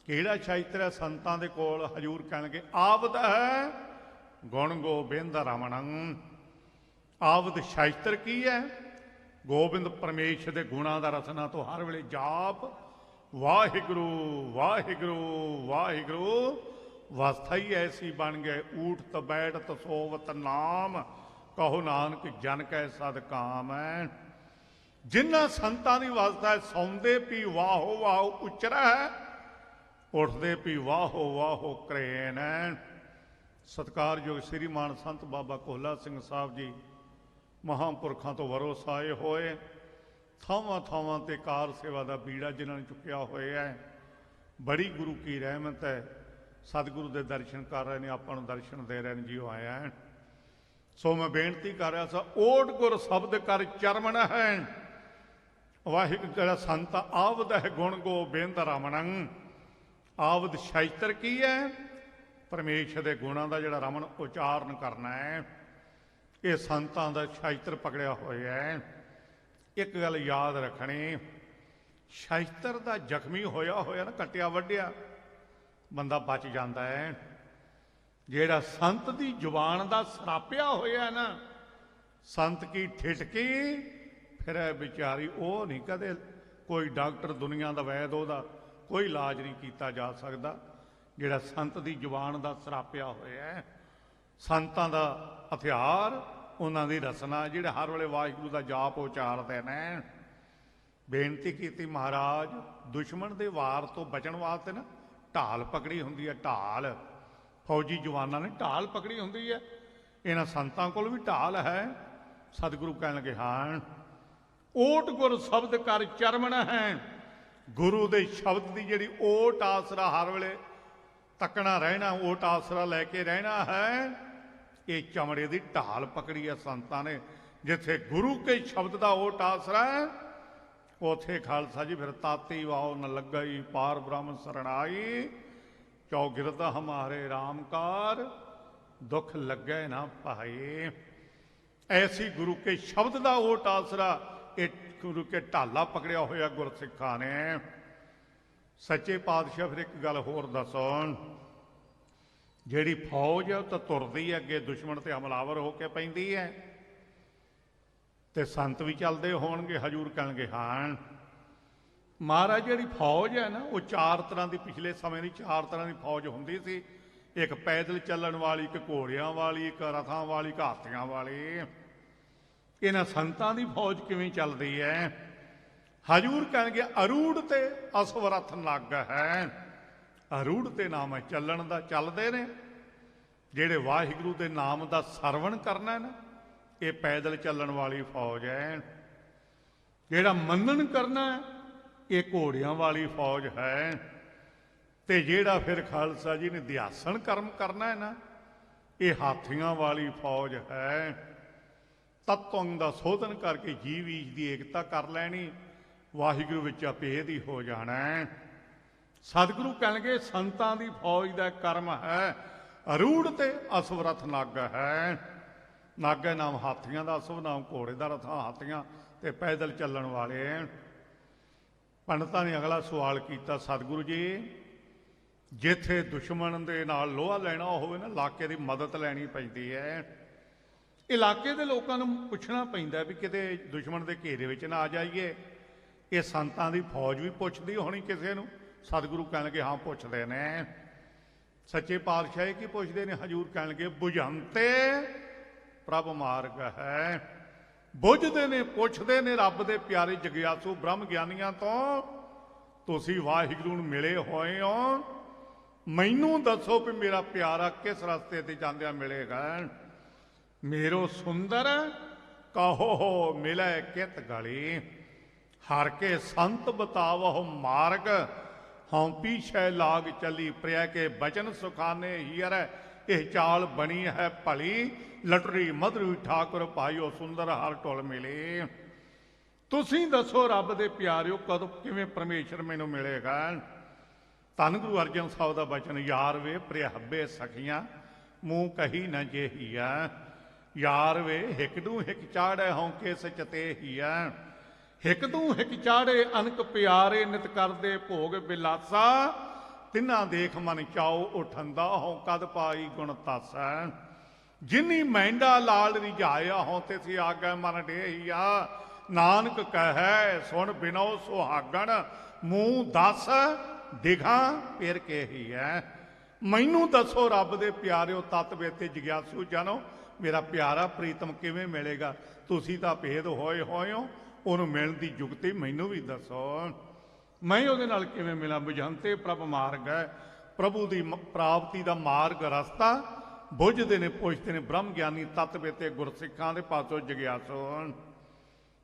ਕਿਹੜਾ ਸ਼ਸਤਰ ਹੈ ਸੰਤਾਂ ਦੇ ਕੋਲ? ਹਜ਼ੂਰ ਕਹਿਣਗੇ ਆਵਦ ਹੈ ਗੁਣ ਗੋਬਿੰਦ ਰਮਣੰ। ਆਵਦ ਸ਼ਸਤਰ ਕੀ ਹੈ? ਗੋਬਿੰਦ ਪਰਮੇਸ਼ਰ ਦੇ ਗੁਣਾਂ ਦਾ ਰਸਨਾ ਤੋਂ ਹਰ ਵੇਲੇ ਜਾਪ ਵਾਹਿਗੁਰੂ ਵਾਹਿਗੁਰੂ ਵਾਹਿਗੁਰੂ। ਅਵਸਥਾ ਹੀ ਐਸੀ ਬਣ ਗਏ, ਊਠਤ ਬੈਠਤ ਸੋਵਤ ਨਾਮ। ਕਹੋ ਨਾਨਕ ਜਨ ਕੈ ਸਦ ਕਾਮ ਹੈ। ਜਿਨ੍ਹਾਂ ਸੰਤਾਂ ਦੀ ਅਵਸਥਾ ਹੈ, ਸੌਂਦੇ ਪੀ ਵਾਹੋ ਵਾਹੋ ਉਚਰੈ, ਉੱਠਦੇ ਪੀ ਵਾਹੋ ਵਾਹੋ ਕਰੇਨ। ਸਤਿਕਾਰਯੋਗ ਸ੍ਰੀਮਾਨ ਸੰਤ ਬਾਬਾ ਕੋਹਲਾ ਸਿੰਘ ਸਾਹਿਬ ਜੀ ਮਹਾਂਪੁਰਖਾਂ ਤੋਂ ਵਰੋਸ ਆਏ ਹੋਏ, ਥਾਵਾਂ ਥਾਵਾਂ ਤੇ ਕਾਰ ਸੇਵਾ ਦਾ ਬੀੜਾ ਜਿਨ੍ਹਾਂ ਨੇ ਚੁੱਕਿਆ ਹੋਇਆ ਹੈ। ਬੜੀ ਗੁਰੂ ਕੀ ਰਹਿਮਤ ਹੈ, ਸਤਿਗੁਰੂ ਦੇ ਦਰਸ਼ਨ ਕਰ ਰਹੇ ਨੇ, ਆਪਾਂ ਨੂੰ ਦਰਸ਼ਨ ਦੇ ਰਹੇ ਨੇ ਜੀ। ਉਹ ਆਇਆ ਹੈ। ਸੋ ਮੈਂ ਬੇਨਤੀ ਕਰ ਰਿਹਾ ਸਾਂ, ਓਟ ਗੁਰ ਸ਼ਬਦ ਕਰ ਚਰਮਨ ਹੈ, ਵਾਹਿਗੁਰੂ ਜਿਹੜਾ ਸੰਤ ਆਵਦ ਹੈ ਗੁਣ ਗੋਬਿੰਦ ਰਮਣੰ। ਆਵਦ ਸ਼ਾਇਤਰ ਕੀ ਹੈ? ਪਰਮੇਸ਼ਰ ਦੇ ਗੁਣਾਂ ਦਾ ਜਿਹੜਾ ਰਮਨ ਉਚਾਰਨ ਕਰਨਾ ਹੈ, ਇਹ ਸੰਤਾਂ ਦਾ ਸ਼ਾਇਤਰ ਪਕੜਿਆ ਹੋਇਆ ਹੈ। ਇੱਕ ਗੱਲ ਯਾਦ ਰੱਖਣੀ, ਸ਼ਾਇਤਰ ਦਾ ਜ਼ਖਮੀ ਹੋਇਆ ਨਾ, ਕੱਟਿਆ ਵੱਢਿਆ ਬੰਦਾ ਬਚ ਜਾਂਦਾ ਹੈ। ਜਿਹੜਾ ਸੰਤ ਦੀ ਜ਼ੁਬਾਨ ਦਾ ਸਰਾਪਿਆ ਹੋਇਆ ਨਾ, ਸੰਤ ਕੀ ਠਿਠਕੀ ਫਿਰ ਵਿਚਾਰੀ, ਉਹ ਨਹੀਂ ਕਦੇ ਕੋਈ ਡਾਕਟਰ ਦੁਨੀਆ ਦਾ ਵੈਦ ਉਹਦਾ ਕੋਈ ਇਲਾਜ ਨਹੀਂ ਕੀਤਾ ਜਾ ਸਕਦਾ। ਜਿਹੜਾ ਸੰਤ ਦੀ ਜ਼ੁਬਾਨ ਦਾ ਸਰਾਪਿਆ ਹੋਇਆ ਹੈ, ਸੰਤਾਂ ਦਾ ਹਥਿਆਰ, ਉਹਨਾਂ ਦੀ ਰਸਨਾ, ਜਿਹੜੇ ਹਰ ਵੇਲੇ ਵਾਹਿਗੁਰੂ ਦਾ ਜਾਪ ਉਚਾਰਦੇ ਨੇ। ਬੇਨਤੀ ਕੀਤੀ, ਮਹਾਰਾਜ ਦੁਸ਼ਮਣ ਦੇ ਵਾਰ ਤੋਂ ਬਚਣ ਵਾਸਤੇ ਨਾ ਢਾਲ ਪਕੜੀ ਹੁੰਦੀ ਹੈ। ਢਾਲ ਫੌਜੀ ਜਵਾਨਾਂ ਨੇ ਢਾਲ ਪਕੜੀ ਹੁੰਦੀ ਹੈ, ਇਹਨਾਂ ਸੰਤਾਂ ਕੋਲ ਵੀ ਢਾਲ ਹੈ। ਸਤਿਗੁਰੂ ਕਹਿਣ ਲੱਗੇ, ਹਾਂ ਓਟ ਗੁਰ ਸ਼ਬਦ ਕਰ ਚਰਮਣ ਹੈ। ਗੁਰੂ ਦੇ ਸ਼ਬਦ ਦੀ ਜਿਹੜੀ ਓਟ ਆਸਰਾ ਹਰ ਵੇਲੇ ਤੱਕਣਾ ਰਹਿਣਾ, ਓਟ ਆਸਰਾ ਲੈ ਕੇ ਰਹਿਣਾ ਹੈ। ਇਹ ਚਮੜੇ ਦੀ ਢਾਲ ਪਕੜੀ ਹੈ ਸੰਤਾਂ ਨੇ। ਜਿੱਥੇ ਗੁਰੂ ਕੇ ਸ਼ਬਦ ਦਾ ਓਟ ਆਸਰਾ ਹੈ, ਉਥੇ ਖਾਲਸਾ ਜੀ ਫਿਰ ਤਾਤੀ ਵਾਓ ਨ ਲੱਗਈ, ਪਾਰ ਬ੍ਰਹਮ ਸਰਣਾਈ, ਚੌਗਿਰਦ ਹਮਾਰੇ ਰਾਮਕਾਰ, ਦੁੱਖ ਲੱਗੇ ਨਾ ਭਾਈ। ਐਸੀ ਗੁਰੂ ਕੇ ਸ਼ਬਦ ਦਾ ਓਟ ਆਸਰਾ, ਇਹ ਗੁਰੂ ਕੇ ਢਾਲਾ ਪਕੜਿਆ ਹੋਇਆ ਗੁਰਸਿੱਖਾਂ ਨੇ। ਸੱਚੇ ਪਾਤਸ਼ਾਹ ਫਿਰ ਇੱਕ ਗੱਲ ਹੋਰ ਦੱਸੋ, ਜਿਹੜੀ ਫੌਜ ਹੈ ਉਹ ਤਾਂ ਤੁਰਦੀ ਹੈ ਅੱਗੇ, ਦੁਸ਼ਮਣ ਤੇ ਹਮਲਾਵਰ ਹੋ ਕੇ ਪੈਂਦੀ ਹੈ, ਤੇ ਸੰਤ ਵੀ ਚੱਲਦੇ ਹੋਣਗੇ। ਹਜੂਰ ਕਹਿਣਗੇ, ਹਾਂ ਮਹਾਰਾਜ ਜਿਹੜੀ ਫੌਜ ਹੈ ਨਾ, ਉਹ ਚਾਰ ਤਰ੍ਹਾਂ ਦੀ, ਪਿਛਲੇ ਸਮੇਂ ਦੀ ਚਾਰ ਤਰ੍ਹਾਂ ਦੀ ਫੌਜ ਹੁੰਦੀ ਸੀ। ਇੱਕ ਪੈਦਲ ਚੱਲਣ ਵਾਲੀ, ਇੱਕ ਘੋੜਿਆਂ ਵਾਲੀ, ਇੱਕ ਰਥਾਂ ਵਾਲੀ, ਇੱਕ ਹਾਥੀਆਂ ਵਾਲੀ। ਇਹਨਾਂ ਸੰਤਾਂ ਦੀ ਫੌਜ ਕਿਵੇਂ ਚੱਲਦੀ ਹੈ? ਹਜੂਰ ਕਹਿਣਗੇ, ਅਰੂੜ ਤੇ ਅਸਵਰਥ ਨਗ ਹੈ। ਅਰੂੜ ਤੇ ਨਾਮ ਹੈ ਚੱਲਣ ਦਾ, ਚੱਲਦੇ ਨੇ। ਜਿਹੜੇ ਵਾਹਿਗੁਰੂ ਦੇ ਨਾਮ ਦਾ ਸਰਵਣ ਕਰਨਾ ਨਾ, ਇਹ ਪੈਦਲ ਚੱਲਣ ਵਾਲੀ ਫੌਜ ਹੈ। ਜਿਹੜਾ ਮੰਨਣ ਕਰਨਾ ਹੈ, ਇਹ ਘੋੜਿਆਂ ਵਾਲੀ ਫੌਜ ਹੈ। ਤੇ ਜਿਹੜਾ ਫਿਰ ਖਾਲਸਾ ਜੀ ਨੇ ਦਿਆਸਣ ਕਰਮ ਕਰਨਾ ਹੈ ਨਾ, ਇਹ ਹਾਥੀਆਂ ਵਾਲੀ ਫੌਜ ਹੈ। ਤਤਵੰਗ ਦਾ ਸੋਧਨ ਕਰਕੇ ਜੀਵ ਈਸ਼ ਦੀ ਏਕਤਾ ਕਰ ਲੈਣੀ, ਵਾਹਿਗੁਰੂ ਵਿੱਚ ਅਭੇਦ ਹੀ ਹੋ ਜਾਣਾ ਹੈ। ਸਤਿਗੁਰੂ ਕਹਿਣਗੇ, ਸੰਤਾਂ ਦੀ ਫੌਜ ਦਾ ਕਰਮ ਹੈ ਅਰੂੜ ਤੇ ਅਸਵਰਥ ਨਗ ਹੈ। ਨਗ ਹੈ ਨਾਮ ਹਾਥੀਆਂ ਦਾ, ਅਸਵ ਨਾਮ ਘੋੜੇ ਦਾ, ਰਥਾਂ ਹਾਥੀਆਂ ਤੇ ਪੈਦਲ ਚੱਲਣ ਵਾਲੇ। ਪੰਡਤਾਂ ਨੇ ਅਗਲਾ ਸਵਾਲ ਕੀਤਾ, ਸਤਿਗੁਰੂ ਜੀ ਜਿੱਥੇ ਦੁਸ਼ਮਣ ਦੇ ਨਾਲ ਲੋਹਾ ਲੈਣਾ ਹੋਵੇ ਨਾ, ਇਲਾਕੇ ਦੀ ਮਦਦ ਲੈਣੀ ਪੈਂਦੀ ਹੈ। ਇਲਾਕੇ ਦੇ ਲੋਕਾਂ ਨੂੰ ਪੁੱਛਣਾ ਪੈਂਦਾ ਵੀ ਕਿਤੇ ਦੁਸ਼ਮਣ ਦੇ ਘੇਰੇ ਵਿੱਚ ਨਾ ਆ ਜਾਈਏ। ਇਹ ਸੰਤਾਂ ਦੀ ਫੌਜ ਵੀ ਪੁੱਛਦੀ ਹੋਣੀ ਕਿਸੇ ਨੂੰ। ਸਤਿਗੁਰੂ ਕਹਿਣਗੇ, ਹਾਂ ਪੁੱਛਦੇ ਨੇ। ਸੱਚੇ ਪਾਤਸ਼ਾਹ ਕੀ ਪੁੱਛਦੇ ਨੇ? ਹਜੂਰ ਕਹਿਣਗੇ, ਬੁਝੰਤੇ ਪ੍ਰਭ ਮਾਰਗ ਹੈ। ਬੁੱਝਦੇ ਨੇ, ਪੁੱਛਦੇ ਨੇ ਰੱਬ ਦੇ ਪਿਆਰੇ ਜਗਿਆਸੂ ਬ੍ਰਹਮ ਗਿਆਨੀਆਂ ਤੋਂ, ਤੁਸੀਂ ਵਾਹਿਗੁਰੂ ਨੂੰ ਮਿਲੇ ਹੋਏ ਹੋ, ਮੈਨੂੰ ਦੱਸੋ ਵੀ ਮੇਰਾ ਪਿਆਰਾ ਕਿਸ ਰਸਤੇ ਤੇ ਜਾਂਦਿਆਂ ਮਿਲੇਗਾ। ਮੇਰੋ ਸੁੰਦਰ ਕਹੋ ਮਿਲੇ ਕਿਤ ਗਲੀ, ਹਰ ਕੇ ਸੰਤ ਬਤਾਵਹੁ ਮਾਰਗ, ਹਉ ਪੀਛੇ ਲਾਗ ਚਲੀ ਪ੍ਰਿਆ ਕੇ ਬਚਨ ਸੁਖਾਨੇ ਹੀਰ, ਇਹ ਚਾਲ ਬਣੀ ਹੈ ਭਲੀ, ਲਟਰੀ ਮਧੁਰੀ ਠਾਕੁਰ ਭਾਈਓ ਸੁੰਦਰ ਹਰ ਢੋਲ ਮਿਲੇ। ਤੁਸੀਂ ਦੱਸੋ ਰੱਬ ਦੇ ਪਿਆਰਿਓ, ਕਦੋਂ ਕਿਵੇਂ ਪਰਮੇਸ਼ਰ ਮੈਨੂੰ ਮਿਲੇਗਾ। ਧੰਨ ਗੁਰੂ ਅਰਜਨ ਸਾਹਿਬ ਦਾ ਬਚਨ, ਯਾਰ ਵੇ ਪ੍ਰਿਹੱਬੇ ਸਖੀਆਂ ਮੂੰਹ ਕਹੀ ਨ ਜੇਹੀਆ, ਯਾਰ ਵੇ ਹਿਕ ਦੂ ਹਿਕ ਚਾੜੈ ਹਉ ਕੇ ਸਚਤੇ ਹੀਆ, ਹਿਕ ਦੂ ਹਿਕ ਚਾੜੇ ਅਨਕ ਪਿਆਰੇ, ਨਿਤ ਕਰਦੇ ਭੋਗ ਬਿਲਾਸਾ, ਤਿੰਨਾ ਦੇਖ ਮਨ ਚਾਓ ਉਠੰਦਾ ਹਉ ਕਦ ਪਾਈ ਗੁਣ ਤਾਸਾ, ਜਿਨੀ ਮਹਿੰਡਾ ਲਾਲ ਰਿਝਾਇਆ ਹਉ ਤਿਸ ਆਗੈ ਮਨ ਡੇਹੀਆ, ਨਾਨਕ ਕਹੈ ਸੁਣ ਬਿਨੋ ਸੁਹਾਗਣ, ਮੂੰਹ ਦਸ ਦਿਘਾ ਫਿਰ ਕੇ ਹੀ ਹੈ। ਮੈਨੂੰ ਦੱਸੋ ਰੱਬ ਦੇ ਪਿਆਰਿਓ, ਤਤ ਵੇਤੇ ਜਗਿਆਸੂ ਜਨੋ, ਮੇਰਾ ਪਿਆਰਾ ਪ੍ਰੀਤਮ ਕਿਵੇਂ ਮਿਲੇਗਾ। ਤੁਸੀਂ ਤਾਂ ਭੇਦ ਹੋਏ ਹੋ, ਉਹਨੂੰ ਮਿਲਣ ਦੀ ਜੁਗਤੀ ਮੈਨੂੰ ਵੀ ਦੱਸੋ, ਮੈਂ ਉਹਦੇ ਨਾਲ ਕਿਵੇਂ ਮਿਲਾਂ। ਬੁਝੰਤੇ ਪ੍ਰਭ ਮਾਰਗ ਹੈ, ਪ੍ਰਭੂ ਦੀ ਪ੍ਰਾਪਤੀ ਦਾ ਮਾਰਗ ਰਸਤਾ ਬੁੱਝਦੇ ਨੇ ਪੁੱਛਦੇ ਨੇ ਬ੍ਰਹਮ ਗਿਆਨੀ ਤਤ ਵੇਤੇ ਗੁਰਸਿੱਖਾਂ ਦੇ ਪਾਸੋਂ ਜਗਿਆਸੋ।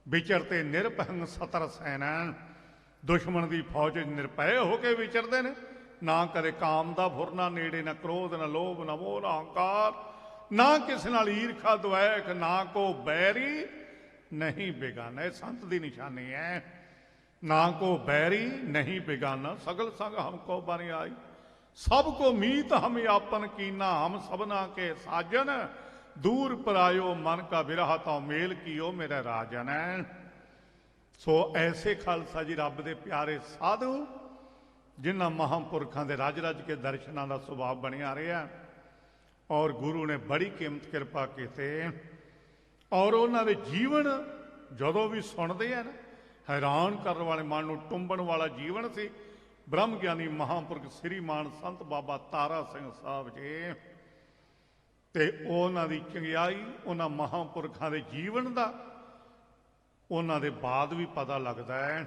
ਵਿਚਰਤੇ ਨਿਰਭੰਗ ਸਤਰ ਸੈਨਾ, ਦੁਸ਼ਮਣ ਦੀ ਫੌਜ ਨਿਰਭੈ ਹੋ ਕੇ ਵਿਚਰਦੇ ਨੇ। ਨਾ ਕਦੇ ਕਾਮ ਦਾ ਫੁਰਨਾ ਨੇੜੇ, ਨਾ ਕ੍ਰੋਧ, ਨਾ ਲੋਭ, ਨਾ ਮੋਹ, ਨਾ ਹੰਕਾਰ, ਨਾ ਕਿਸੇ ਨਾਲ ਈਰਖਾ ਦੁਐਖ, ਨਾ ਕੋ ਬੈਰੀ ਨਹੀਂ ਬੇਗਾਨਾ। ਇਹ ਸੰਤ ਦੀ ਨਿਸ਼ਾਨੀ ਹੈ। ਨਾ ਕੋ बैरी नहीं बेगाना, सगल संग हमको बन आई, सबको मीत हम आपन कीना, हम सबना के साजन, दूर परायो मन का बिरहा तो मेल कियो मेरे राजन। सो ऐसे खालसा जी रब दे प्यारे साधु जिन्हां महापुरखों के रज रज के दर्शनों का सुभाव बनिया रहा, और गुरु ने बड़ी कीमत कृपा की, और उन्होंने जीवन जदों भी सुनते हैं ना, हैरान करने वाले मन को टुंबण वाला जीवन से ब्रह्म ज्ञानी महापुरख श्रीमान संत बाबा तारा सिंह साहब जी। तो उन्हों की चंगियाई उन्होंने महापुरखों के जीवन का उन्होंने बाद भी पता लगता है।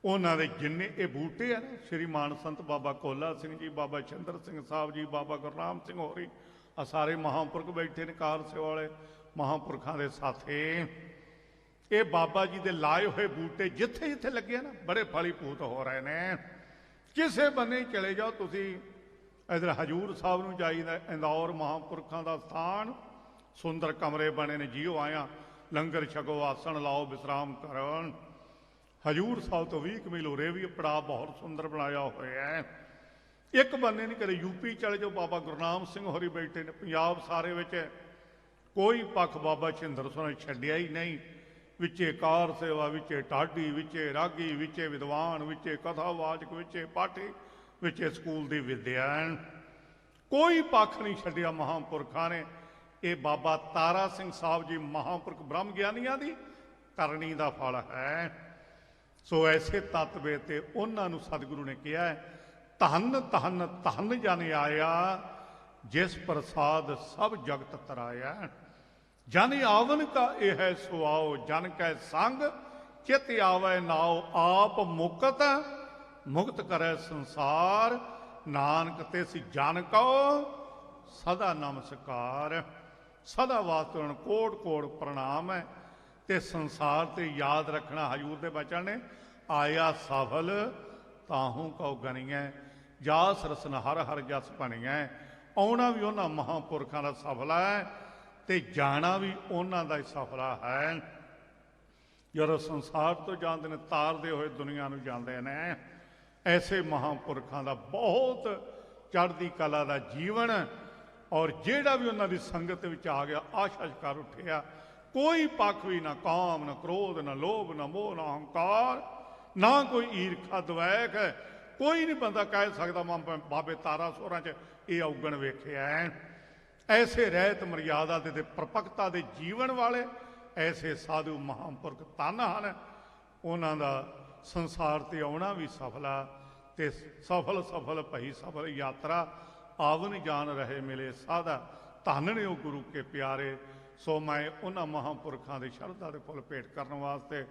उन्होंने जिन्ने ये बूटे हैं ना, श्रीमान संत बाबा कोला सिंह जी, बाबा चंद्र सिंह साहब जी, बाबा गुरनाम सिंह होरी, आ सारे महापुरख बैठे ने कारसे वाले महापुरखों के साथे। ये बाबा जी के लाए हुए बूटे जिथे जिथे लगे ना बड़े फलीभूत हो रहे हैं। किसी बने चले जाओ तुसी, इधर हजूर साहब नूं जाईदा, इंदौर महापुरखों का स्थान, सुंदर कमरे बने ने, जियो आया लंगर छको, आसन लाओ, विश्राम करो। हजूर साहब तो 20 मील उरे भी पड़ा बहुत सुंदर बनाया हुआ है। एक बने नहीं, कदे यूपी चले जाओ, बाबा गुरनाम सिंह होरी बैठे ने। पंजाब सारे विच कोई पक्ष बाबा छिंदर सोने छड्डिया ही नहीं। विचे कार सेवा, विचे ढाडी, विचे रागी, विचे विद्वान, विचे कथावाचक, विचे पाठी, विचे स्कूल की विद्या। कोई पक्ष नहीं छड्डिया महापुरखों ने। ये बाबा तारा सिंह साहब जी महापुरख ब्रह्म ज्ञानियों की करनी का फल है। सो ऐसे तत्वे ते उन्होंने सतगुरु ने कहा है, धन धन धन जन आया, जिस प्रसाद सब जगत तराया। जन आवन का यह है सुआओ, जन कै संग चित आवे नाओ, आप मुकत मुक्त करे संसार, नानक तिस जन को सदा नमस्कार। सदा वास्ते उन्हें कोट कोट प्रणाम है। ते संसार ते याद रखना हजूर के बचन ने, आया सफल ताहू कौ गनिए, जास रसन हर हर जस बनिए। आना भी उन्होंने महापुरखों का सफला है, ते जाना भी उन्हों का ही सफला है। जदों संसार तो जाते हैं, तारते हुए दुनिया में जाते हैं। ऐसे महापुरखों का बहुत चढ़ती कला का जीवन, और जेड़ा भी उन्हों की संगत में आ गया आशा कर उठिया। कोई पक्ष भी ना काम, ना क्रोध, ना लोभ, ना मोह, ना अहंकार, ना कोई ईर्खा द्वैख। कोई नहीं बंदा कह सकता मैं बाबे तारा सोहरा च ये अवगण वेख्या है। ऐसे रहत मर्यादा के परपक्ता के जीवन वाले ऐसे साधु महापुरख धन हैं। उन्हों का संसार ते आना भी सफला, ते सफल सफल भई सफल यात्रा, आवन जान रहे मिले साधा, धन ने वो गुरु के प्यारे। सो मैं उन्होंने महापुरखों की शरधा के फुल भेंट करने वास्ते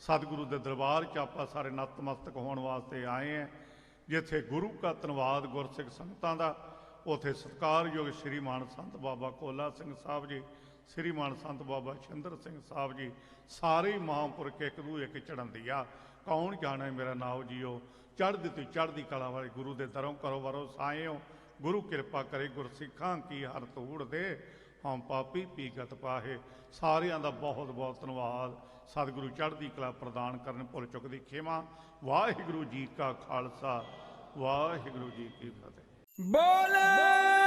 सतगुरु के दरबार च आपां सारे नतमस्तक होने वास्ते आए हैं। जिथे गुरु का धन्यवाद गुरसिख संगतां दा, उथे सत्कारयोग श्रीमान संत बाबा कोला सिंह साहब जी, श्रीमान संत बाबा चंद्र सिंह साहब जी, सारे महापुरख एक दूए के चढ़न दिया। कौन जाने मेरा नाव जियो, चढ़दी तो चढ़दी कला वाले गुरु के दरों करो वरो साए हो। गुरु कृपा करे गुरसिखां की हर तूड़ दे, हम पापी पीगत पाहे। सारियां दा बहुत बहुत धन्यवाद। सतगुरु चढ़दी कला प्रदान करने, भुल चुक दी खेमा। वाहिगुरु जी का खालसा, वाहिगुरु जी की फतेह। बोले